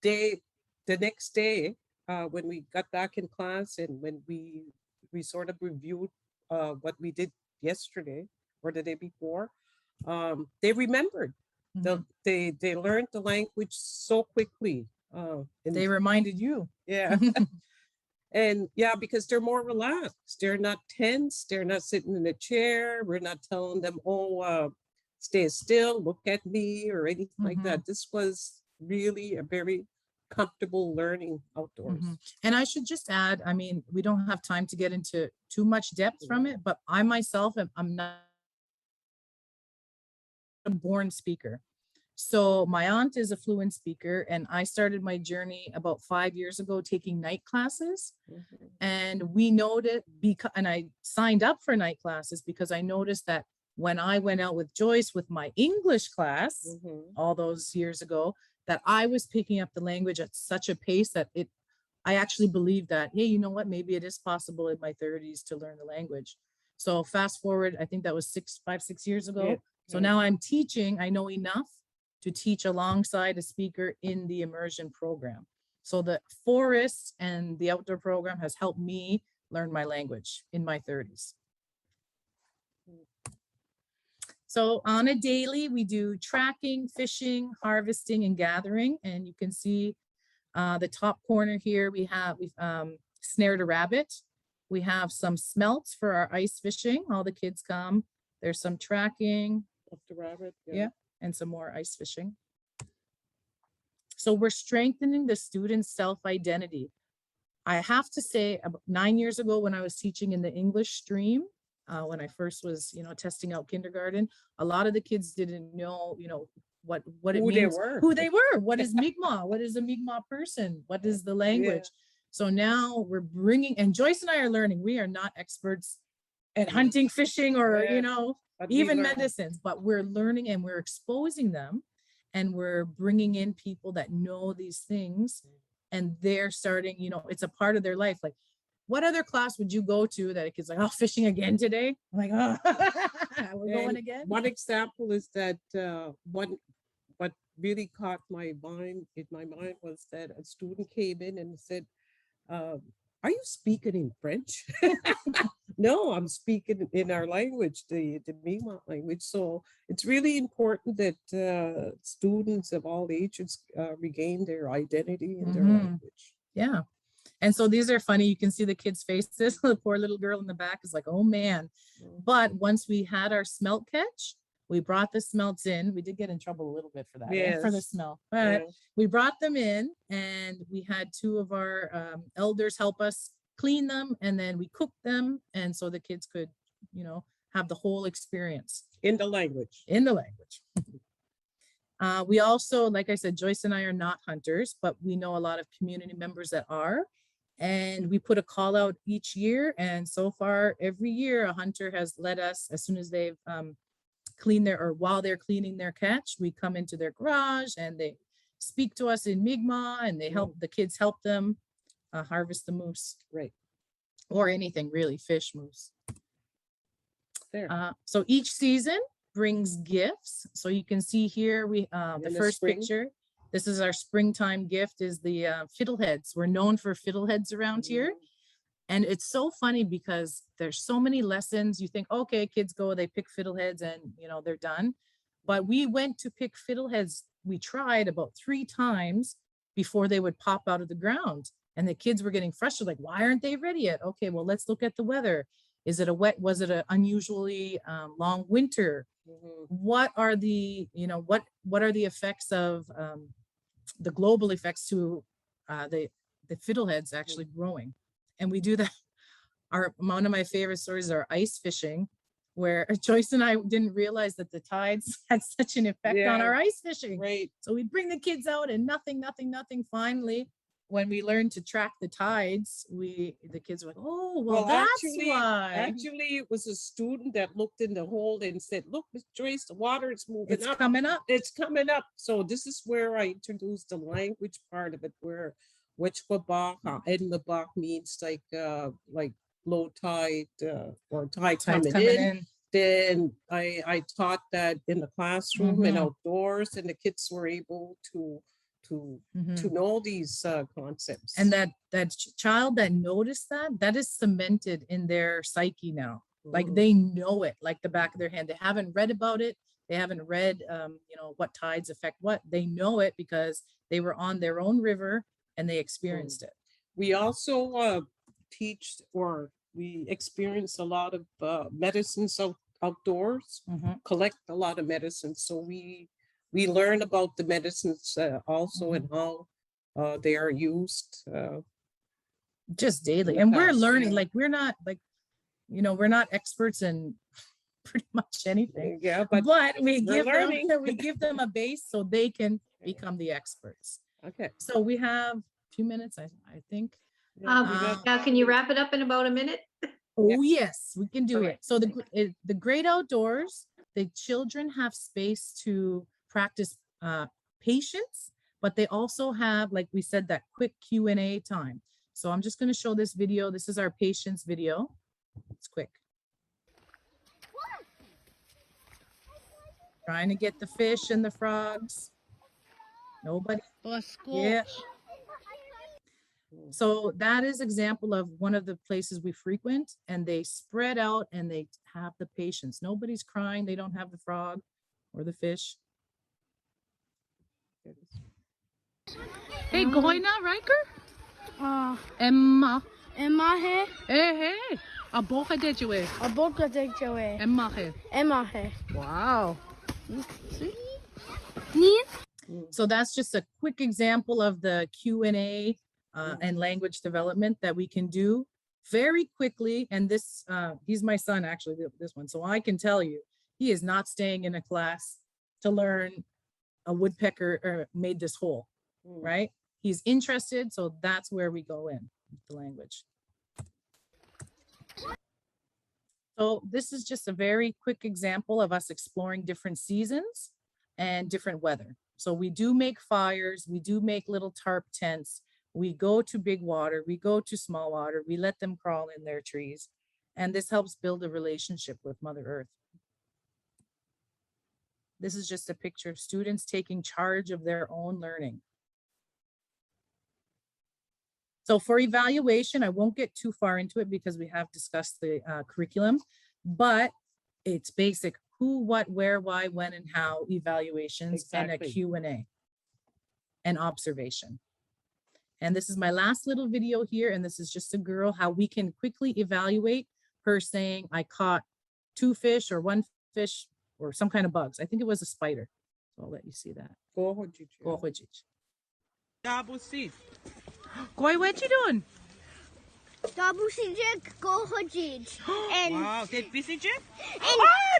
the next day, when we got back in class and when we sort of reviewed what we did yesterday or the day before, they remembered. They learned the language so quickly. They reminded you. Yeah. And yeah, because they're more relaxed. They're not tense. They're not sitting in a chair. We're not telling them, oh, stay still, look at me, or anything like that. This was really a very comfortable learning outdoors. And I should just add, I mean, we don't have time to get into too much depth from it, but I myself, I'm not a born speaker. So my aunt is a fluent speaker, and I started my journey about 5 years ago taking night classes. And we noted, and I signed up for night classes because I noticed that when I went out with Joyce with my English class all those years ago, that I was picking up the language at such a pace that I actually believed that, hey, you know what, maybe it is possible in my 30s to learn the language. So fast forward, I think that was 5, 6 years ago. Yeah. So now I'm teaching, I know enough to teach alongside a speaker in the immersion program. So the forest and the outdoor program has helped me learn my language in my 30s. So on a daily, we do tracking, fishing, harvesting, and gathering. And you can see the top corner here, we've snared a rabbit. We have some smelts for our ice fishing. All the kids come. There's some tracking. Of the rabbit. Yeah. And some more ice fishing. So we're strengthening the student's self-identity. I have to say, about 9 years ago when I was teaching in the English stream, when I first was, testing out kindergarten, a lot of the kids didn't know, what it Who they means, were. who they were, what is Mi'kmaq, what is a Mi'kmaq person, what is the language. So now we're bringing, and Joyce and I are learning, we are not experts at hunting, fishing, or, But we even learn. medicines, but we're learning and we're exposing them, and we're bringing in people that know these things, and they're starting, it's a part of their life. Like, what other class would you go to that a kid's like, oh, fishing again today? I'm like, oh, we're going And again. one example is that what really caught my mind was that a student came in and said, are you speaking in French? No, I'm speaking in our language, the Mi'kmaq language. So it's really important that students of all ages regain their identity and their language. Yeah. And so these are funny. You can see the kids' faces. The poor little girl in the back is like, oh man. But once we had our smelt catch, we brought the smelts in. We did get in trouble a little bit for that, for the smell. But we brought them in, and we had two of our elders help us clean them, and then we cooked them. And so the kids could, have the whole experience. In the language. In the language. We also, like I said, Joyce and I are not hunters, but we know a lot of community members that are. And we put a call out each year. And so far, every year, a hunter has led us, as soon as they've cleaned while they're cleaning their catch, we come into their garage and they speak to us in Mi'kmaq, and they the kids help them harvest the moose. Right. Or anything really, fish, moose. There. So each season brings gifts. So you can see here, we the first picture, this is our springtime gift, is the fiddleheads. We're known for fiddleheads around here. And it's so funny because there's so many lessons. You think, okay, kids go, they pick fiddleheads and they're done. But we went to pick fiddleheads. We tried about 3 times before they would pop out of the ground. And the kids were getting frustrated, like, why aren't they ready yet? Okay, well, let's look at the weather. Was it an unusually long winter? What are the, what are the effects of the global effects to the fiddleheads actually growing? And we do that. One of my favorite stories are ice fishing, where Joyce and I didn't realize that the tides had such an effect on our ice fishing. Right. So we bring the kids out and nothing. Finally, when we learned to track the tides, the kids were like, oh, well that's why. Actually, it was a student that looked in the hole and said, look, Miss Joyce, the water is moving It's up. coming up. It's coming up. So this is where I introduced the language part of it, where Wechwabach, Edlabach means like low tide or tide coming in. Then I taught that in the classroom and outdoors, and the kids were able to know these concepts. And that child that noticed that is cemented in their psyche now. Like they know it like the back of their hand. They haven't read about it. They haven't read, what tides affect what. They know it because they were on their own river and they experienced it. We also we experience a lot of medicines outdoors, collect a lot of medicines. So we learn about the medicines also and how they are used. Just daily. And we're learning, like we're not we're not experts in pretty much anything. Yeah, but we give them a base so they can become the experts. Okay. So we have a few minutes, I think. Now, can you wrap it up in about a minute? Oh, yes, we can do it. So the great outdoors, the children have space to practice patience, but they also have, like we said, that quick Q&A time. So I'm just going to show this video. This is our patience video. It's quick. Trying to get the fish and the frogs. Nobody. Yeah. So that is example of one of the places we frequent, and they spread out and they have the patience. Nobody's crying. They don't have the frog or the fish. Hey, Goina Riker? Emma. Emma he. Hey. Aboka dejewe. Aboka dejewe. Emma he. Emma he. Wow. Nien? So that's just a quick example of the Q&A and language development that we can do very quickly. And this, he's my son, actually, this one. So I can tell you, he is not staying in a class to learn a woodpecker made this hole, right? He's interested, so that's where we go in with the language. So this is just a very quick example of us exploring different seasons and different weather. So we do make fires, we do make little tarp tents, we go to big water, we go to small water, we let them crawl in their trees. And this helps build a relationship with Mother Earth. This is just a picture of students taking charge of their own learning. So for evaluation, I won't get too far into it because we have discussed the curriculum, but it's basic who, what, where, why, when, and how evaluations and a Q&A and observation. And this is my last little video here. And this is just a girl, how we can quickly evaluate her saying, I caught 2 fish or 1 fish or some kind of bugs. I think it was a spider. So I'll let you see that. Koi, what you doing? Double CJ, go hojij. And wow, that busy Jim?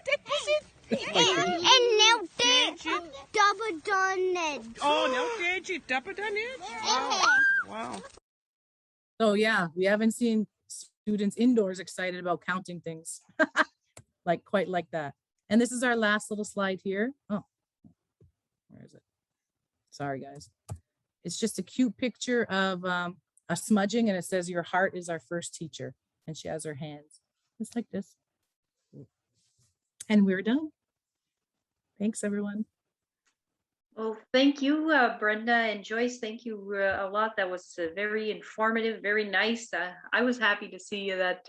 that busy. And now double done it. Oh, now did you double done it? Wow. Wow. So yeah, we haven't seen students indoors excited about counting things like quite like that. And this is our last little slide here. Oh, where is it? Sorry, guys. It's just a cute picture of a smudging, and it says, your heart is our first teacher. And she has her hands just like this. And we're done. Thanks, everyone. Well, thank you, Brenda and Joyce. Thank you a lot. That was very informative, very nice. I was happy to see you that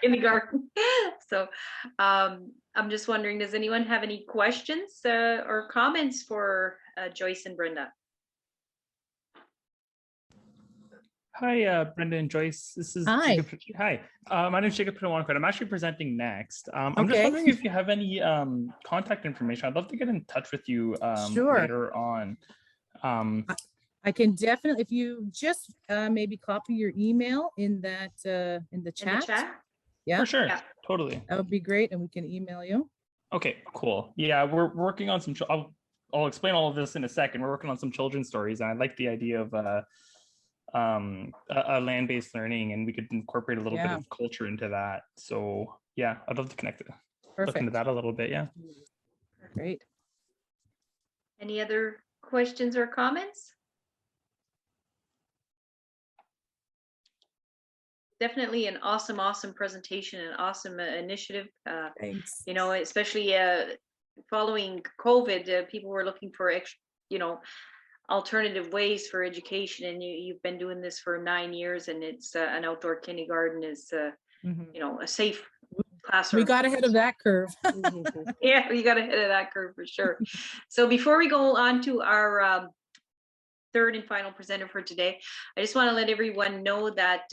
kindergarten. So I'm just wondering, does anyone have any questions or comments for Joyce and Brenda? Hi, Brenda and Joyce. This is Hi. Jacob. Hi, my name is Jacob Pitawanakwat. I'm actually presenting next. I'm just wondering if you have any contact information. I'd love to get in touch with you Sure. later on. I can definitely, if you just maybe copy your email in that in the chat. In the chat? Yeah, For sure, Yeah. totally. that would be great, and we can email you. Okay, cool. Yeah, we're working on some. I'll explain all of this in a second. We're working on some children's stories, and I like the idea of a land-based learning, and we could incorporate a little bit of culture into that. So yeah, I'd love to connect it. Look into that a little bit. Yeah. Great. Any other questions or comments? Definitely an awesome presentation, an awesome initiative. Thanks. You know, especially following COVID, people were looking for alternative ways for education, and you've been doing this for 9 years, and it's an outdoor kindergarten is a safe classroom. We got ahead of that curve. Yeah, we got ahead of that curve for sure. So before we go on to our third and final presenter for today, I just want to let everyone know that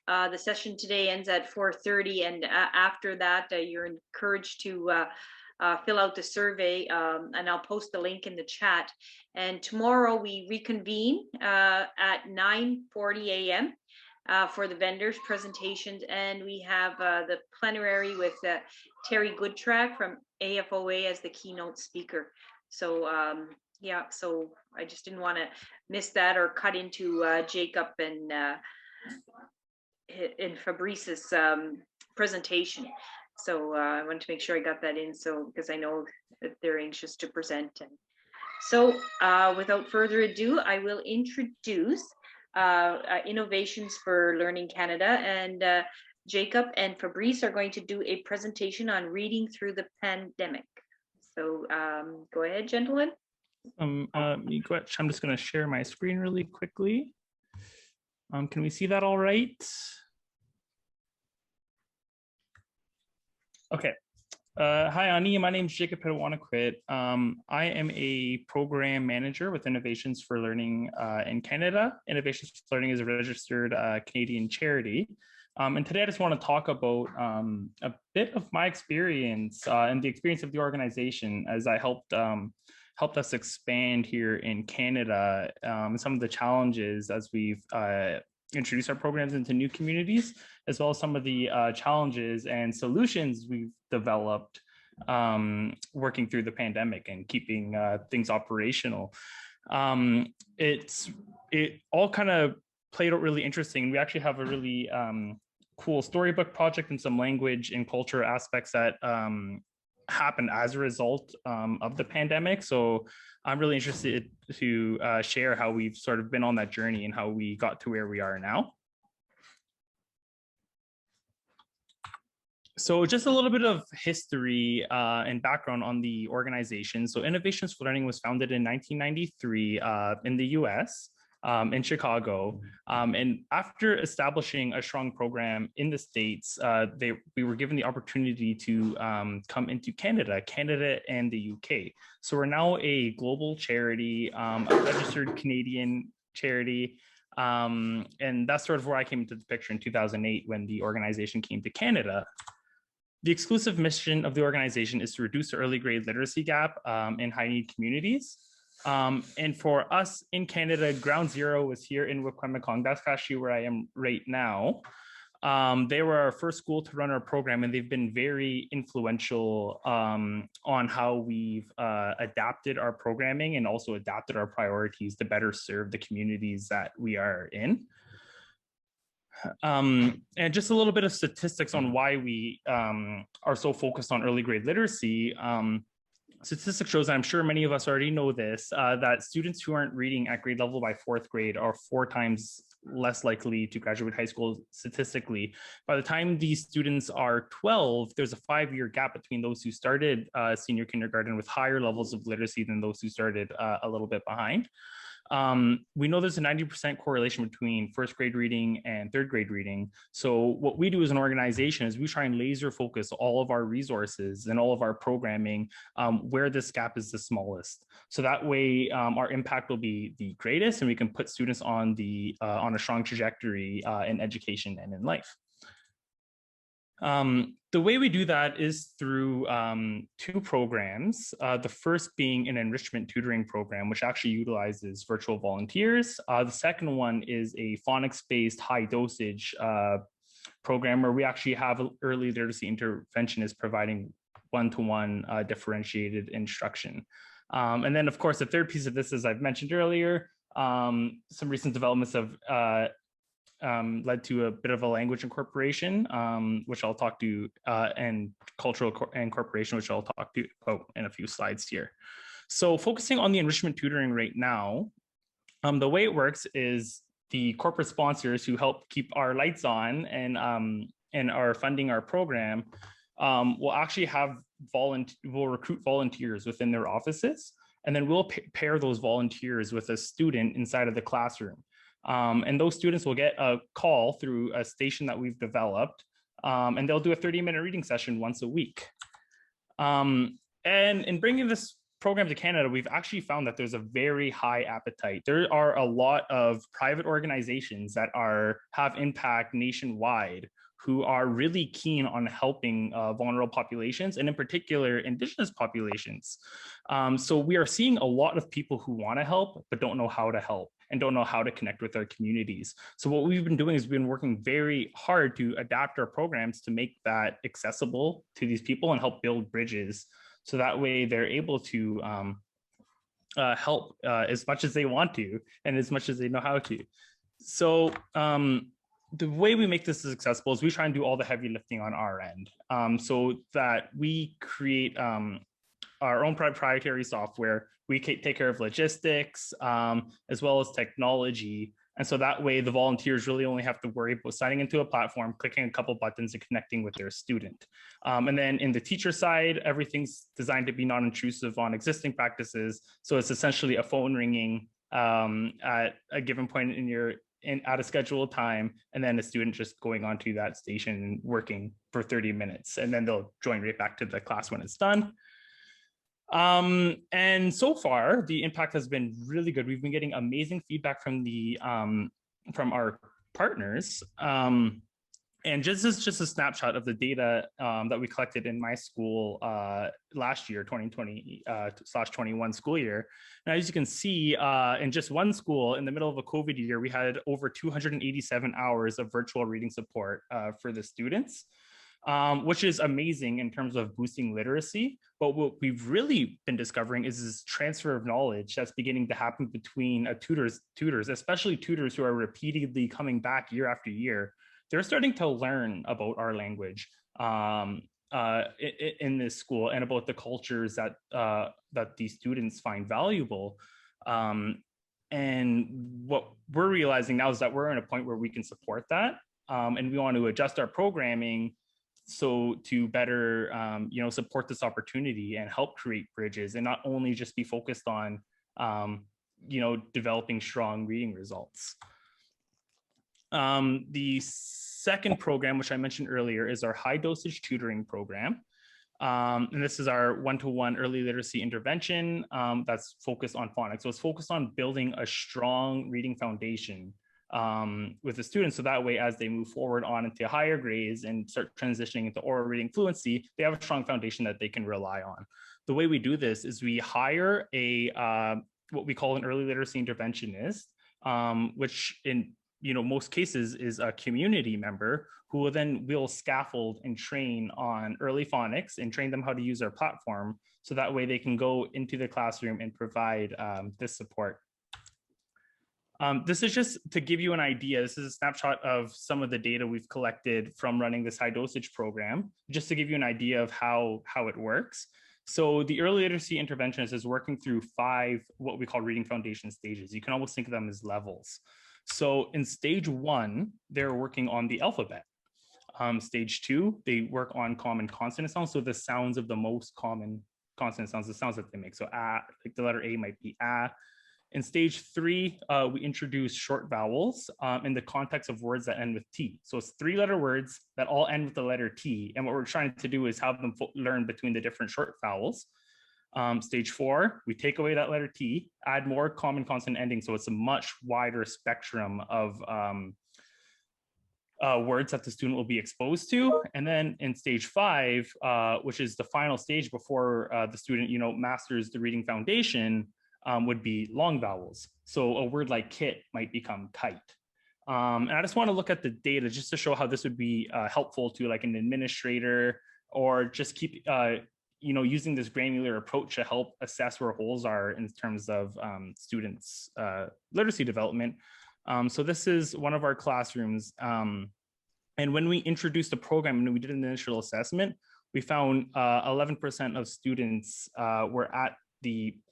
the session today ends at 4:30, and after that you're encouraged to fill out the survey, and I'll post the link in the chat. And tomorrow we reconvene at 9:40 a.m. For the vendors presentations, and we have the plenary with Terry Goodtrack from AFOA as the keynote speaker. So yeah, so I just didn't want to miss that or cut into Jacob and Fabrice's presentation. So I wanted to make sure I got that in, so because I know that they're anxious to present. And so without further ado, I will introduce Innovations for Learning Canada, and Jacob and Fabrice are going to do a presentation on reading through the pandemic. So go ahead, gentlemen. I'm just going to share my screen really quickly. Can we see that all right? Okay. Hi, Ani. My name is Jacob Pitawanakwat. I am a program manager with Innovations for Learning in Canada. Innovations for Learning is a registered Canadian charity. And today I just want to talk about a bit of my experience and the experience of the organization as I helped helped us expand here in Canada. Some of the challenges as we've introduced our programs into new communities, as well as some of the challenges and solutions we've developed working through the pandemic and keeping things operational. It all kind of played out really interesting. We actually have a really cool storybook project and some language and culture aspects that happened as a result of the pandemic. So I'm really interested to share how we've sort of been on that journey and how we got to where we are now. So just a little bit of history and background on the organization. So Innovations for Learning was founded in 1993 in the US. In Chicago. And after establishing a strong program in the States, we were given the opportunity to come into Canada and the UK. So we're now a global charity, a registered Canadian charity. And that's sort of where I came into the picture in 2008 when the organization came to Canada. The exclusive mission of the organization is to reduce the early grade literacy gap in high need communities. And for us in Canada, ground zero was here in Opaskwayak. That's actually where I am right now. They were our first school to run our program, and they've been very influential on how we've adapted our programming and also adapted our priorities to better serve the communities that we are in. And just a little bit of statistics on why we are so focused on early grade literacy. Statistics shows, I'm sure many of us already know this, that students who aren't reading at grade level by 4th grade are 4 times less likely to graduate high school statistically. By the time these students are 12, there's a 5-year gap between those who started senior kindergarten with higher levels of literacy than those who started a little bit behind. We know there's a 90% correlation between 1st grade reading and 3rd grade reading. So what we do as an organization is we try and laser focus all of our resources and all of our programming where this gap is the smallest. So that way our impact will be the greatest, and we can put students on a strong trajectory in education and in life. The way we do that is through 2 programs. The first being an enrichment tutoring program, which actually utilizes virtual volunteers. The second one is a phonics-based high dosage program where we actually have early literacy interventionist providing one-to-one differentiated instruction. And then of course, the third piece of this, as I've mentioned earlier, some recent developments have led to a bit of a language incorporation, which I'll talk to, and cultural incorporation, which I'll talk to about in a few slides here. So focusing on the enrichment tutoring right now, the way it works is the corporate sponsors who help keep our lights on and are funding our program will actually will recruit volunteers within their offices, and then we'll pair those volunteers with a student inside of the classroom. And those students will get a call through a station that we've developed, and they'll do a 30-minute reading session once a week. And in bringing this program to Canada, we've actually found that there's a very high appetite. There are a lot of private organizations that have impact nationwide who are really keen on helping vulnerable populations, and in particular, Indigenous populations. So we are seeing a lot of people who want to help, but don't know how to help and don't know how to connect with our communities. So what we've been doing is we've been working very hard to adapt our programs to make that accessible to these people and help build bridges. So that way they're able to help as much as they want to and as much as they know how to. So the way we make this as accessible is we try and do all the heavy lifting on our end, so that we create our own proprietary software. We take care of logistics as well as technology. And so that way the volunteers really only have to worry about signing into a platform, clicking a couple buttons and connecting with their student. And then in the teacher side, everything's designed to be non-intrusive on existing practices. So it's essentially a phone ringing at a given point at a scheduled time, and then a student just going onto that station and working for 30 minutes. And then they'll join right back to the class when it's done. And so far the impact has been really good. We've been getting amazing feedback from our partners, And just a snapshot of the data that we collected in my school last year, 2020/21 school year. And as you can see, in just one school in the middle of a COVID year, we had over 287 hours of virtual reading support for the students, which is amazing in terms of boosting literacy. But what we've really been discovering is this transfer of knowledge that's beginning to happen between tutors, especially tutors who are repeatedly coming back year after year. They're starting to learn about our language in this school and about the cultures that these students find valuable. And what we're realizing now is that we're in a point where we can support that, and we want to adjust our programming so to better support this opportunity and help create bridges, and not only just be focused on developing strong reading results. The second program, which I mentioned earlier, is our high dosage tutoring program. And this is our one-to-one early literacy intervention that's focused on phonics. So it's focused on building a strong reading foundation with the students. So that way, as they move forward on into higher grades and start transitioning into oral reading fluency, they have a strong foundation that they can rely on. The way we do this is we hire what we call an early literacy interventionist, which in most cases is a community member who will scaffold and train on early phonics and train them how to use our platform. So that way they can go into the classroom and provide this support. This is just to give you an idea. This is a snapshot of some of the data we've collected from running this high dosage program, just to give you an idea of how it works. So the early literacy interventionist is working through 5 what we call reading foundation stages. You can almost think of them as levels. So in stage 1, they're working on the alphabet. Stage 2, they work on common consonant sounds. So the sounds of the most common consonant sounds, the sounds that they make. So like the letter A might be A. In stage 3, we introduce short vowels in the context of words that end with T. So it's 3-letter words that all end with the letter T. And what we're trying to do is have them learn between the different short vowels. Stage 4, we take away that letter T, add more common consonant endings. So it's a much wider spectrum of words that the student will be exposed to. And then in stage 5, which is the final stage before the student, masters the reading foundation, would be long vowels. So a word like kit might become kite. And I just want to look at the data just to show how this would be helpful to like an administrator, or just keep using this granular approach to help assess where holes are in terms of students' literacy development. So this is one of our classrooms. And when we introduced the program and we did an initial assessment, we found 11% of students were at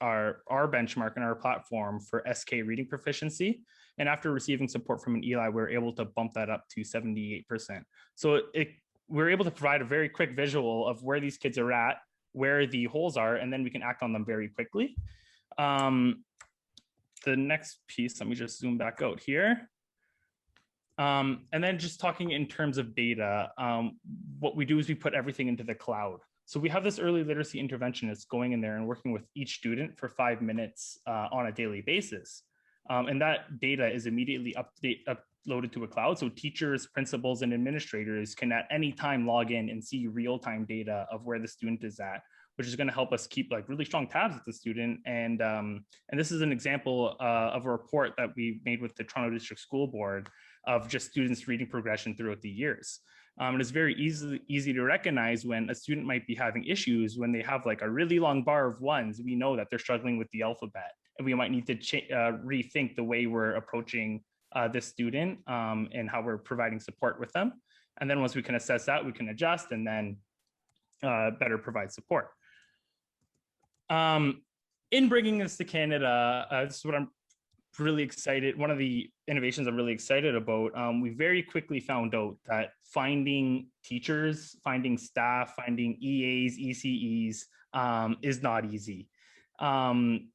our benchmark in our platform for SK reading proficiency. And after receiving support from an ELI, we were able to bump that up to 78%. So we're able to provide a very quick visual of where these kids are at, where the holes are, and then we can act on them very quickly. The next piece, let me just zoom back out here. And then just talking in terms of data, what we do is we put everything into the cloud. So we have this early literacy interventionist going in there and working with each student for 5 minutes on a daily basis. And that data is immediately uploaded to a cloud. So teachers, principals, and administrators can at any time log in and see real-time data of where the student is at, which is going to help us keep like really strong tabs with the student. And this is an example of a report that we made with the Toronto District School Board of just students' reading progression throughout the years. And it's very easy to recognize when a student might be having issues when they have like a really long bar of ones. We know that they're struggling with the alphabet, and we might need to rethink the way we're approaching this student and how we're providing support with them. And then once we can assess that, we can adjust and then better provide support. In bringing this to Canada, this is what I'm really excited. One of the innovations I'm really excited about, we very quickly found out that finding teachers, finding staff, finding EAs, ECEs is not easy. A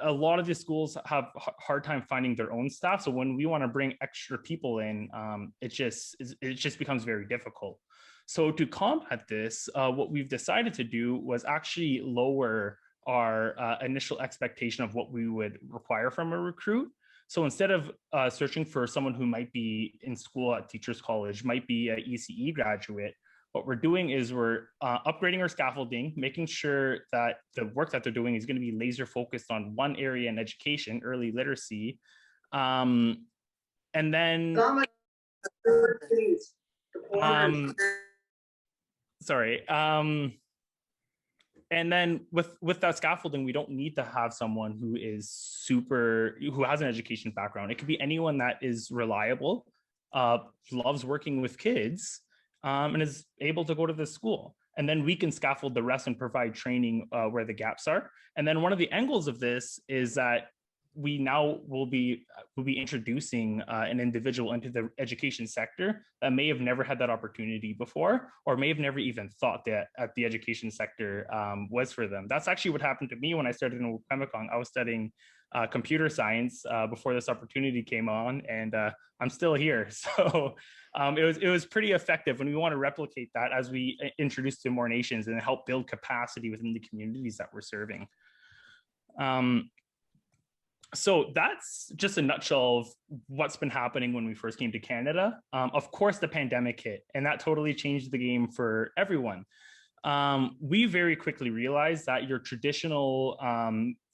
lot of the schools have a hard time finding their own staff. So when we want to bring extra people in, it just becomes very difficult. So to combat this, what we've decided to do was actually lower our initial expectation of what we would require from a recruit. So instead of searching for someone who might be in school at Teachers College, might be an ECE graduate, what we're doing is we're upgrading our scaffolding, making sure that the work that they're doing is going to be laser focused on one area in education, early literacy. And then, and then with that scaffolding, we don't need to have someone who has an education background. It could be anyone that is reliable, loves working with kids, and is able to go to the school. And then we can scaffold the rest and provide training where the gaps are. And then one of the angles of this is that we now will be introducing an individual into the education sector that may have never had that opportunity before, or may have never even thought that the education sector was for them. That's actually what happened to me when I started in Opaskwayak. I was studying computer science before this opportunity came on, and I'm still here. So it was pretty effective, and we want to replicate that as we introduce to more nations and help build capacity within the communities that we're serving. So that's just a nutshell of what's been happening when we first came to Canada. Of course, the pandemic hit, and that totally changed the game for everyone. We very quickly realized that your traditional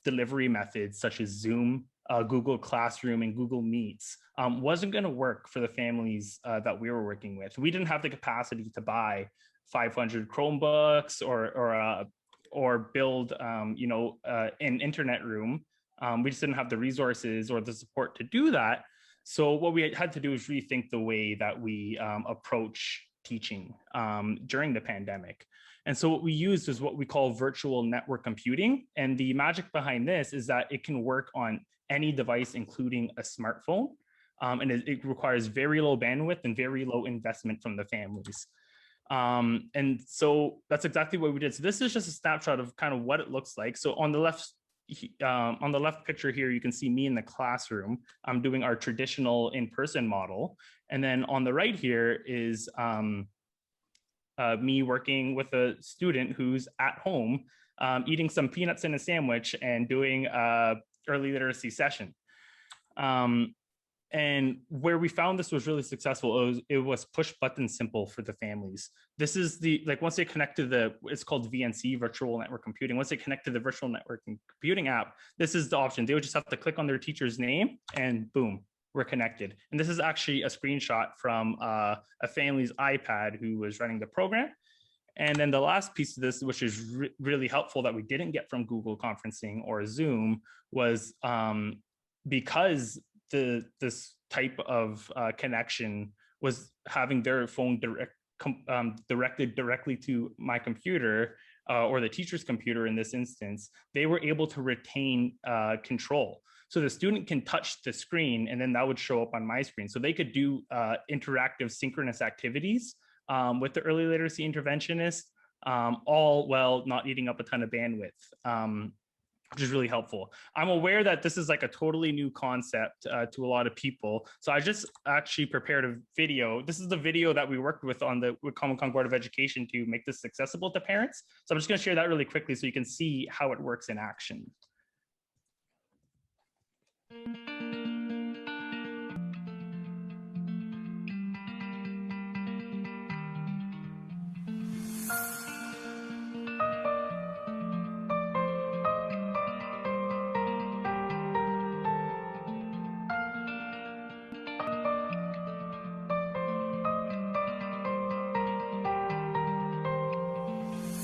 delivery methods, such as Zoom, Google Classroom, and Google Meets, wasn't going to work for the families that we were working with. We didn't have the capacity to buy 500 Chromebooks or build, an internet room. We just didn't have the resources or the support to do that. So what we had to do is rethink the way that we approach teaching during the pandemic. And so what we used is what we call virtual network computing. And the magic behind this is that it can work on any device, including a smartphone. And it requires very low bandwidth and very low investment from the families. And so that's exactly what we did. So this is just a snapshot of kind of what it looks like. So on the left picture here, you can see me in the classroom. I'm doing our traditional in-person model. And then on the right here is me working with a student who's at home, eating some peanuts in a sandwich and doing a early literacy session. And where we found this was really successful, it was push button simple for the families. This is once they connect to it's called VNC, Virtual Network Computing. Once they connect to the Virtual Network Computing app, this is the option. They would just have to click on their teacher's name and boom, we're connected. And this is actually a screenshot from a family's iPad who was running the program. And then the last piece of this, which is really helpful that we didn't get from Google Conferencing or Zoom, was because this type of connection was having their phone directed directly to my computer or the teacher's computer in this instance, they were able to retain control. So the student can touch the screen and then that would show up on my screen. So they could do interactive synchronous activities with the early literacy interventionist, all while not eating up a ton of bandwidth. Which is really helpful. I'm aware that this is like a totally new concept to a lot of people. So I just actually prepared a video. This is the video that we worked with on the Common Kong Board of Education to make this accessible to parents. So I'm just gonna share that really quickly so you can see how it works in action.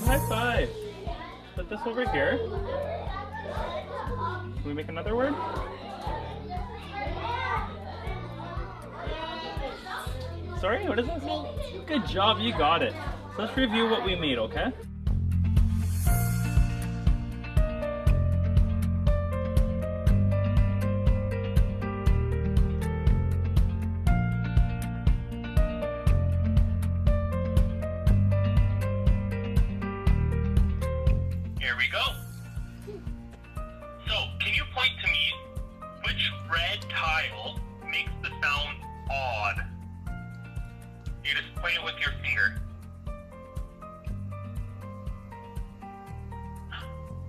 High five. Put this over here. Can we make another word? Sorry, what is this? Good job, you got it. So let's review what we made, okay? Here we go. So, can you point to me which red tile makes the sound odd? You just point it with your finger.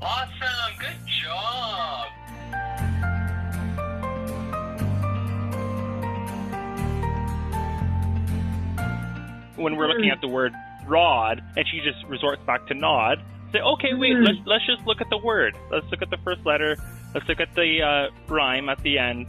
Awesome, good job. when we're looking at the word rod, and she just resorts back to nod. Say, okay, wait, let's just look at the word. Let's look at the first letter. Let's look at the rhyme at the end.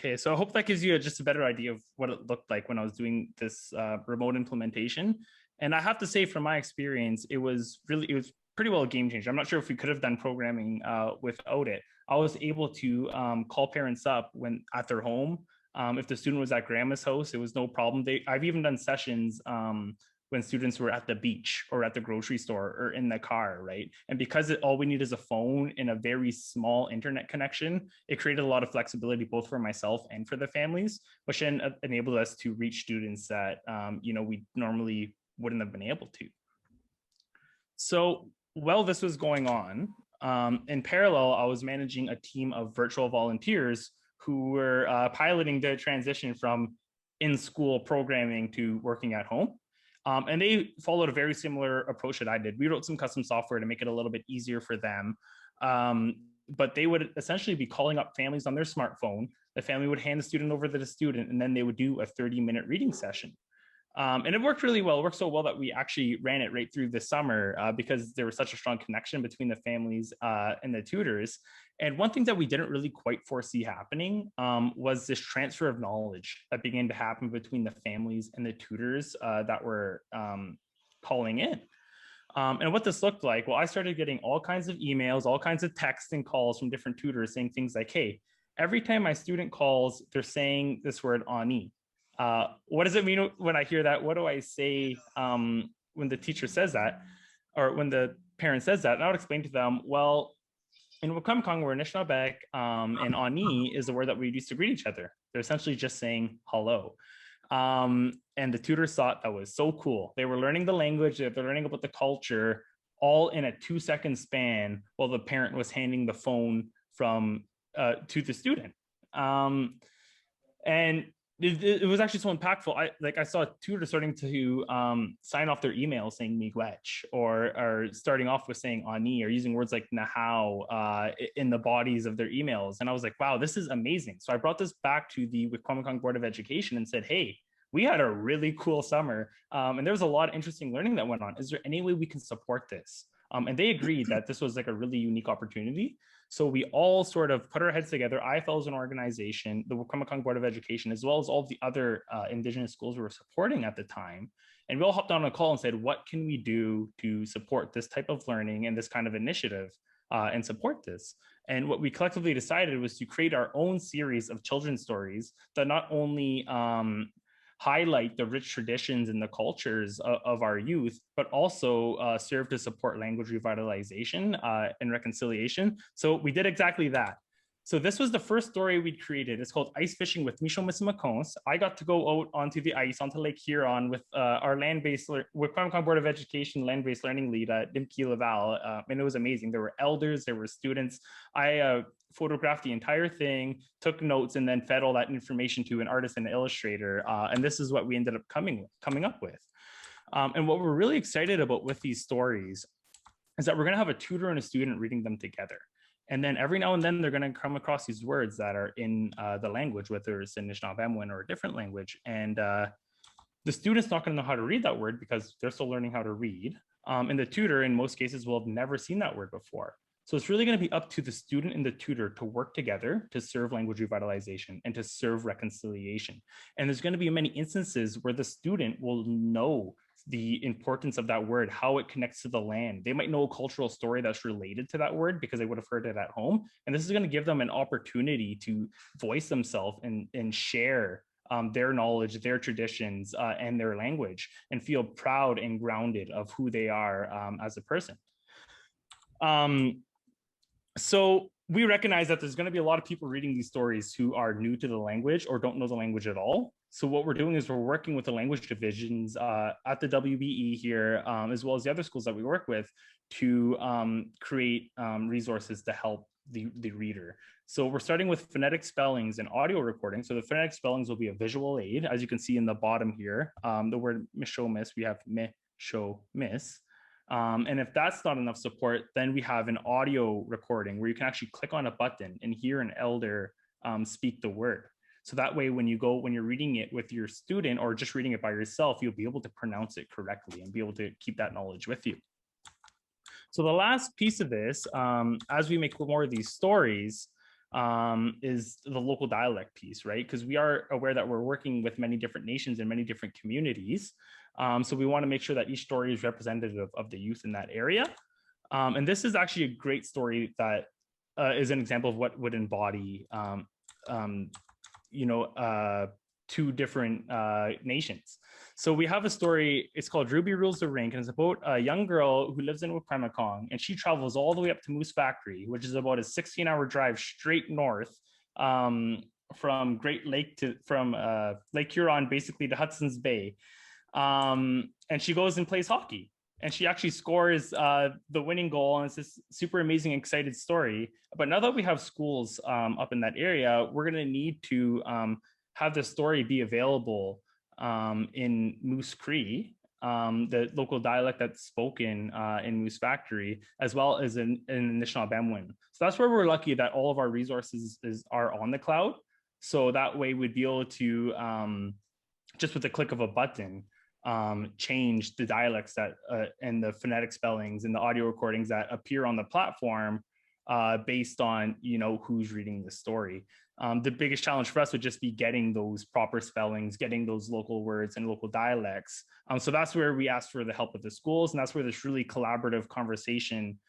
Okay, so I hope that gives you just a better idea of what it looked like when I was doing this remote implementation. And I have to say, from my experience, it was pretty well a game changer. I'm not sure if we could have done programming without it. I was able to call parents up when at their home. If the student was at grandma's house, it was no problem. I've even done sessions when students were at the beach or at the grocery store or in the car, right? And because all we need is a phone and a very small internet connection, it created a lot of flexibility both for myself and for the families, which then enabled us to reach students that we normally wouldn't have been able to. So while this was going on, in parallel, I was managing a team of virtual volunteers who were piloting the transition from in-school programming to working at home. And they followed a very similar approach that I did. We wrote some custom software to make it a little bit easier for them. But they would essentially be calling up families on their smartphone. The family would hand the student over to the student, and then they would do a 30-minute reading session. And it worked really well. It worked so well that we actually ran it right through the summer because there was such a strong connection between the families and the tutors. And one thing that we didn't really quite foresee happening was this transfer of knowledge that began to happen between the families and the tutors that were calling in. And what this looked like, well, I started getting all kinds of emails, all kinds of texts and calls from different tutors saying things like, hey, every time my student calls, they're saying this word ani. What does it mean when I hear that? What do I say when the teacher says that, or when the parent says that? And I would explain to them, well, in Wakamkong, we're Anishinaabe, and ani is the word that we use to greet each other. They're essentially just saying hello. And the tutors thought that was so cool. They were learning the language, they're learning about the culture, all in a 2-second span while the parent was handing the phone from to the student. And it was actually so impactful. I saw a tutor starting to sign off their emails saying miigwech, or starting off with saying ani, or using words like nahau in the bodies of their emails. And I was like, wow, this is amazing. So I brought this back to the Wikwemikong Board of Education and said, hey, we had a really cool summer. And there was a lot of interesting learning that went on. Is there any way we can support this? And they agreed that this was like a really unique opportunity. So we all sort of put our heads together, IFL as an organization, the Wikwemikong Board of Education, as well as all of the other Indigenous schools we were supporting at the time. And we all hopped on a call and said, what can we do to support this type of learning and this kind of initiative and support this? And what we collectively decided was to create our own series of children's stories that not only highlight the rich traditions and the cultures of our youth, but also serve to support language revitalization and reconciliation. So we did exactly that. So this was the first story we created. It's called Ice Fishing with Micho Misimakons. I got to go out onto the ice, onto Lake Huron with our land-based, Wikwemikong Board of Education land-based learning lead at Dimki Laval, and it was amazing. There were elders, there were students. I photographed the entire thing, took notes, and then fed all that information to an artist and illustrator. And this is what we ended up coming up with. And what we're really excited about with these stories is that we're gonna have a tutor and a student reading them together. And then every now and then they're gonna come across these words that are in the language, whether it's Anishinaabe or a different language. And the student's not gonna know how to read that word because they're still learning how to read. And the tutor, in most cases, will have never seen that word before. So it's really going to be up to the student and the tutor to work together to serve language revitalization and to serve reconciliation. And there's going to be many instances where the student will know the importance of that word, how it connects to the land. They might know a cultural story that's related to that word because they would have heard it at home. And this is going to give them an opportunity to voice themselves and share their knowledge, their traditions, and their language, and feel proud and grounded of who they are as a person. So we recognize that there's going to be a lot of people reading these stories who are new to the language or don't know the language at all. So what we're doing is we're working with the language divisions at the WBE here, as well as the other schools that we work with, to create resources to help the reader. So we're starting with phonetic spellings and audio recording. So the phonetic spellings will be a visual aid, as you can see in the bottom here. The word show miss, we have me, show, miss. And if that's not enough support, then we have an audio recording where you can actually click on a button and hear an elder speak the word. So that way, when you're reading it with your student or just reading it by yourself, you'll be able to pronounce it correctly and be able to keep that knowledge with you. So the last piece of this, as we make more of these stories, is the local dialect piece, right? Because we are aware that we're working with many different nations and many different communities. So we want to make sure that each story is representative of the youth in that area. And this is actually a great story that is an example of what would embody, two different nations. So we have a story, it's called Ruby Rules the Rink, and it's about a young girl who lives in Opaskwayak, and she travels all the way up to Moose Factory, which is about a 16-hour drive straight north from Lake Huron, basically to Hudson's Bay. And she goes and plays hockey. And she actually scores the winning goal, and it's this super amazing, excited story. But now that we have schools up in that area, we're going to need to have the story be available in Moose Cree, the local dialect that's spoken in Moose Factory, as well as in Anishinaabe. So that's where we're lucky that all of our resources are on the cloud. So that way we'd be able to, just with the click of a button, change the dialects that and the phonetic spellings and the audio recordings that appear on the platform based on who's reading the story. The biggest challenge for us would just be getting those proper spellings, getting those local words and local dialects. So that's where we ask for the help of the schools, and that's where this really collaborative conversation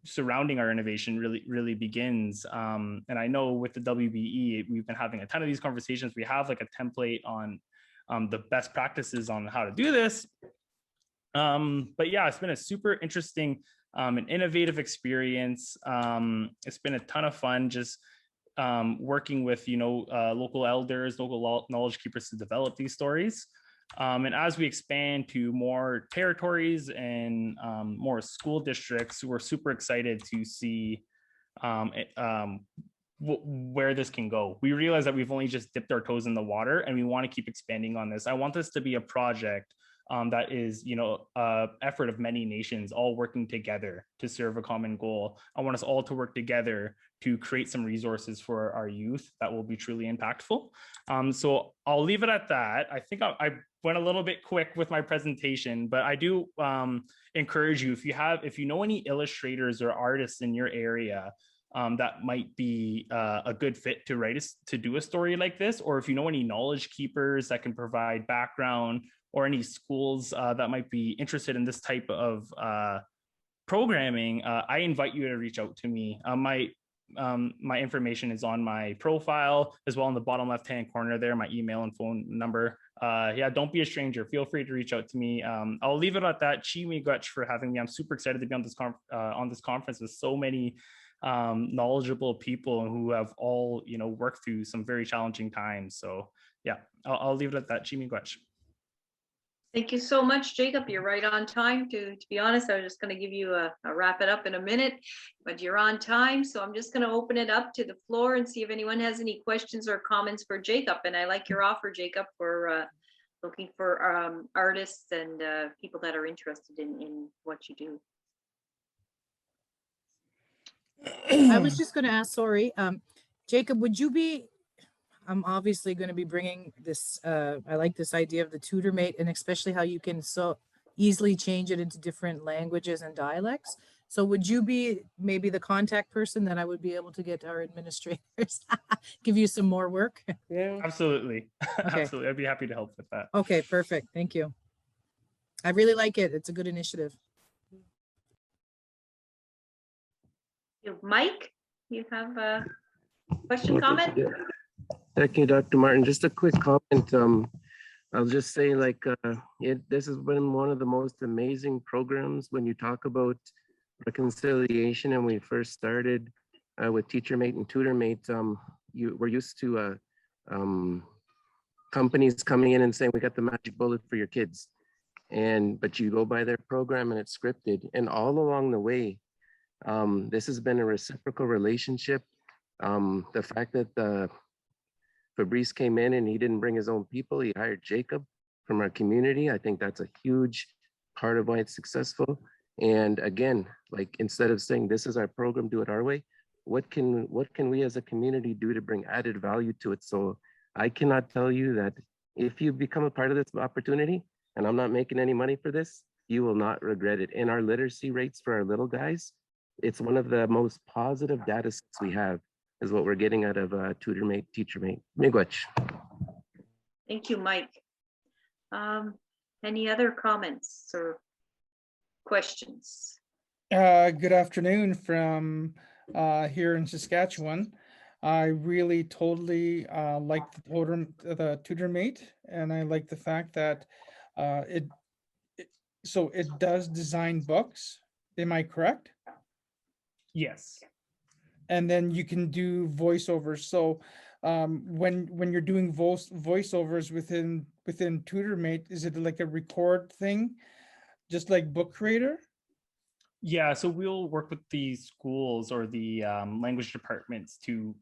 surrounding our innovation really begins. And I know with the WBE, we've been having a ton of these conversations. We have like a template on the best practices on how to do this. But yeah, it's been a super interesting and innovative experience. It's been a ton of fun just working with, local elders, local knowledge keepers to develop these stories. And as we expand to more territories and more school districts, we're super excited to see where this can go. We realize that we've only just dipped our toes in the water, and we want to keep expanding on this. I want this to be a project that is, effort of many nations all working together to serve a common goal. I want us all to work together to create some resources for our youth that will be truly impactful. So I'll leave it at that. I think I went a little bit quick with my presentation, but I do encourage you, if you know any illustrators or artists in your area that might be a good fit to do a story like this, or if you know any knowledge keepers that can provide background, or any schools that might be interested in this type of programming, I invite you to reach out to me. My information is on my profile as well in the bottom left-hand corner there, my email and phone number. Yeah, don't be a stranger. Feel free to reach out to me. I'll leave it at that. Chimiigwech for having me. I'm super excited to be on this conference with so many knowledgeable people who have all worked through some very challenging times. So yeah, I'll leave it at that. Chimiigwech. Thank you so much, Jacob. You're right on time. To be honest, I was just going to give you a wrap it up in a minute, but you're on time. So I'm just going to open it up to the floor and see if anyone has any questions or comments for Jacob. And I like your offer, Jacob, for looking for artists and people that are interested in what you do. I was just going to ask, sorry, Jacob, would you be, I'm obviously going to be bringing this, I like this idea of the tutor mate, and especially how you can so easily change it into different languages and dialects. So would you be maybe the contact person that I would be able to get our administrators, give you some more work? Yeah, absolutely. Okay. Absolutely. I'd be happy to help with that. Okay, perfect. Thank you. I really like it. It's a good initiative. Mike, you have a question, comment? Thank you, Dr. Martin. Just a quick comment. I'll just say, this has been one of the most amazing programs when you talk about reconciliation. And when we first started, with TeacherMate and TutorMate, we're used to companies coming in and saying, we got the magic bullet for your kids. But you go by their program and it's scripted. And all along the way, this has been a reciprocal relationship. The fact that Fabrice came in and he didn't bring his own people, he hired Jacob from our community. I think that's a huge part of why it's successful. And again, like instead of saying this is our program, do it our way, what can we as a community do to bring added value to it? So I cannot tell you that if you become a part of this opportunity, and I'm not making any money for this, you will not regret it. And our literacy rates for our little guys, it's one of the most positive data sets we have, is what we're getting out of TutorMate, TeacherMate. Miigwech. Thank you, Mike. Any other comments or questions? Good afternoon from here in Saskatchewan. I really totally like the TutorMate, and I like the fact that it does design books. Am I correct? Yes. And then you can do voiceovers. So when you're doing voiceovers within TutorMate, is it like a record thing, just like Book Creator? Yeah, so we'll work with the schools or the language departments to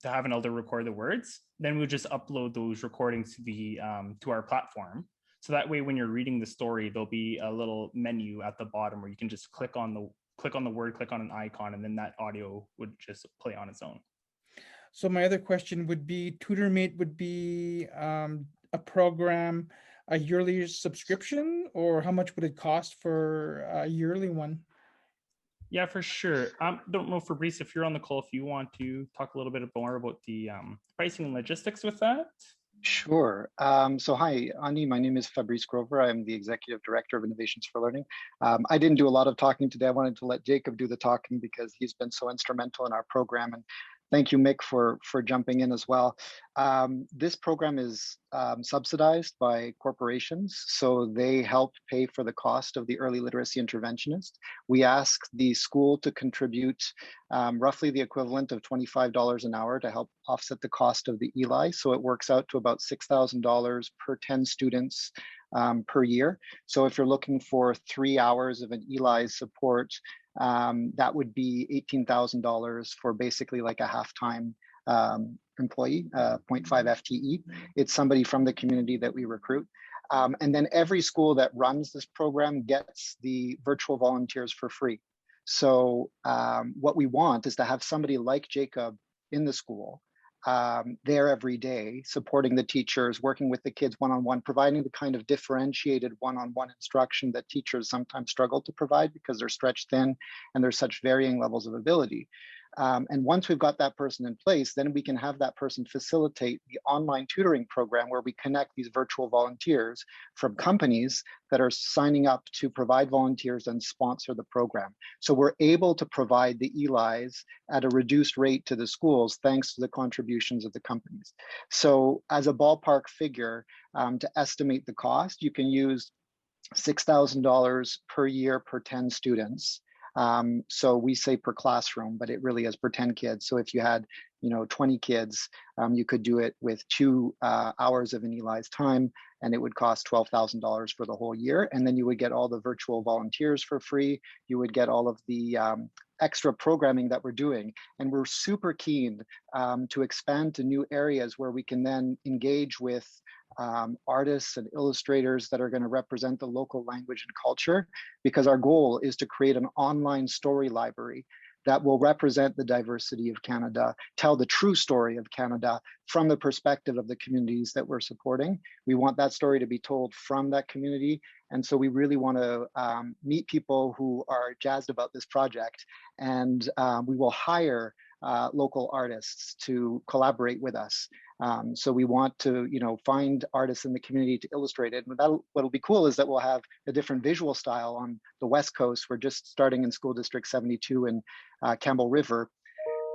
have an elder record the words. Then we'll just upload those recordings to our platform. So that way, when you're reading the story, there'll be a little menu at the bottom where you can just click on the word, click on an icon, and then that audio would just play on its own. So my other question would be, TutorMate would be a program, a yearly subscription, or how much would it cost for a yearly one? Yeah, for sure. Don't know, Fabrice, if you're on the call, if you want to talk a little bit more about the pricing and logistics with that. Sure. So hi, Ani, my name is Fabrice Grover. I'm the Executive Director of Innovations for Learning. I didn't do a lot of talking today. I wanted to let Jacob do the talking because he's been so instrumental in our program. And thank you, Mick, for jumping in as well. This program is subsidized by corporations, so they help pay for the cost of the early literacy interventionist. We ask the school to contribute roughly the equivalent of $25 an hour to help offset the cost of the ELI. So it works out to about $6,000 per 10 students per year. So if you're looking for 3 hours of an ELI support, that would be $18,000 for basically like a half-time employee, 0.5 FTE. It's somebody from the community that we recruit. And then every school that runs this program gets the virtual volunteers for free. So what we want is to have somebody like Jacob in the school there every day, supporting the teachers, working with the kids one-on-one, providing the kind of differentiated one-on-one instruction that teachers sometimes struggle to provide because they're stretched thin and there's such varying levels of ability. And once we've got that person in place, then we can have that person facilitate the online tutoring program where we connect these virtual volunteers from companies that are signing up to provide volunteers and sponsor the program. So we're able to provide the ELIs at a reduced rate to the schools thanks to the contributions of the companies. So as a ballpark figure, to estimate the cost, you can use $6,000 per year per 10 students. So we say per classroom, but it really is per 10 kids. So if you had, 20 kids, you could do it with 2 hours of an ELI's time, and it would cost $12,000 for the whole year. And then you would get all the virtual volunteers for free. You would get all of the extra programming that we're doing. And we're super keen to expand to new areas where we can then engage with artists and illustrators that are going to represent the local language and culture, because our goal is to create an online story library that will represent the diversity of Canada, tell the true story of Canada from the perspective of the communities that we're supporting. We want that story to be told from that community. And so we really want to meet people who are jazzed about this project, and we will hire local artists to collaborate with us. So we want to, find artists in the community to illustrate it. And what'll be cool is that we'll have a different visual style on the West Coast. We're just starting in School District 72 in Campbell River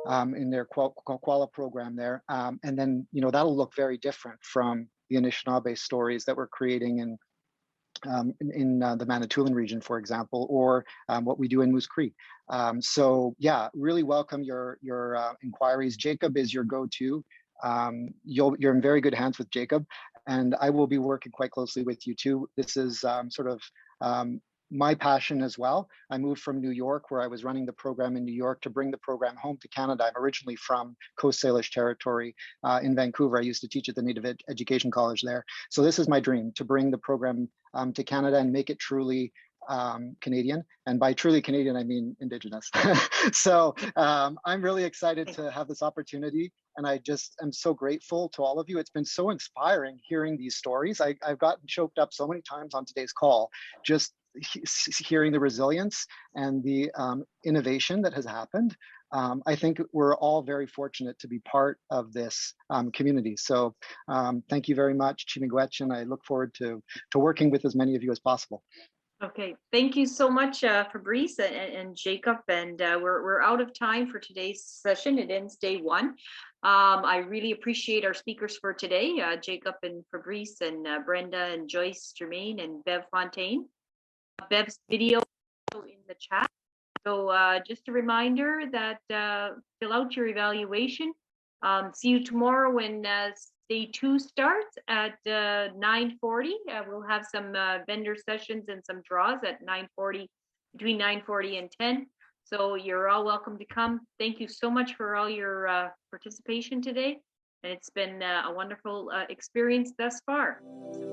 in their Quala program there. And then, that'll look very different from the Anishinaabe stories that we're creating in the Manitoulin region, for example, or what we do in Moose Cree. So yeah, really welcome your inquiries. Jacob is your go-to. You're in very good hands with Jacob, and I will be working quite closely with you too. This is sort of my passion as well. I moved from New York, where I was running the program in New York, to bring the program home to Canada. I'm originally from Coast Salish territory in Vancouver. I used to teach at the Native Education College there. So this is my dream, to bring the program to Canada and make it truly Canadian. And by truly Canadian, I mean Indigenous. So I'm really excited to have this opportunity. And I just am so grateful to all of you. It's been so inspiring hearing these stories. I've gotten choked up so many times on today's call, just hearing the resilience and the innovation that has happened. I think we're all very fortunate to be part of this community. So thank you very much, Chimigwech, and I look forward to working with as many of you as possible. Okay, thank you so much, Fabrice and Jacob. And we're out of time for today's session. It ends day one. I really appreciate our speakers for today, Jacob and Fabrice and Brenda and Joyce, Germain and Bev Fontaine. Bev's video in the chat. So just a reminder that fill out your evaluation. See you tomorrow when day 2 starts at 9:40. We'll have some vendor sessions and some draws at 9:40, between 9:40 and 10. So you're all welcome to come. Thank you so much for all your participation today. And it's been a wonderful experience thus far. So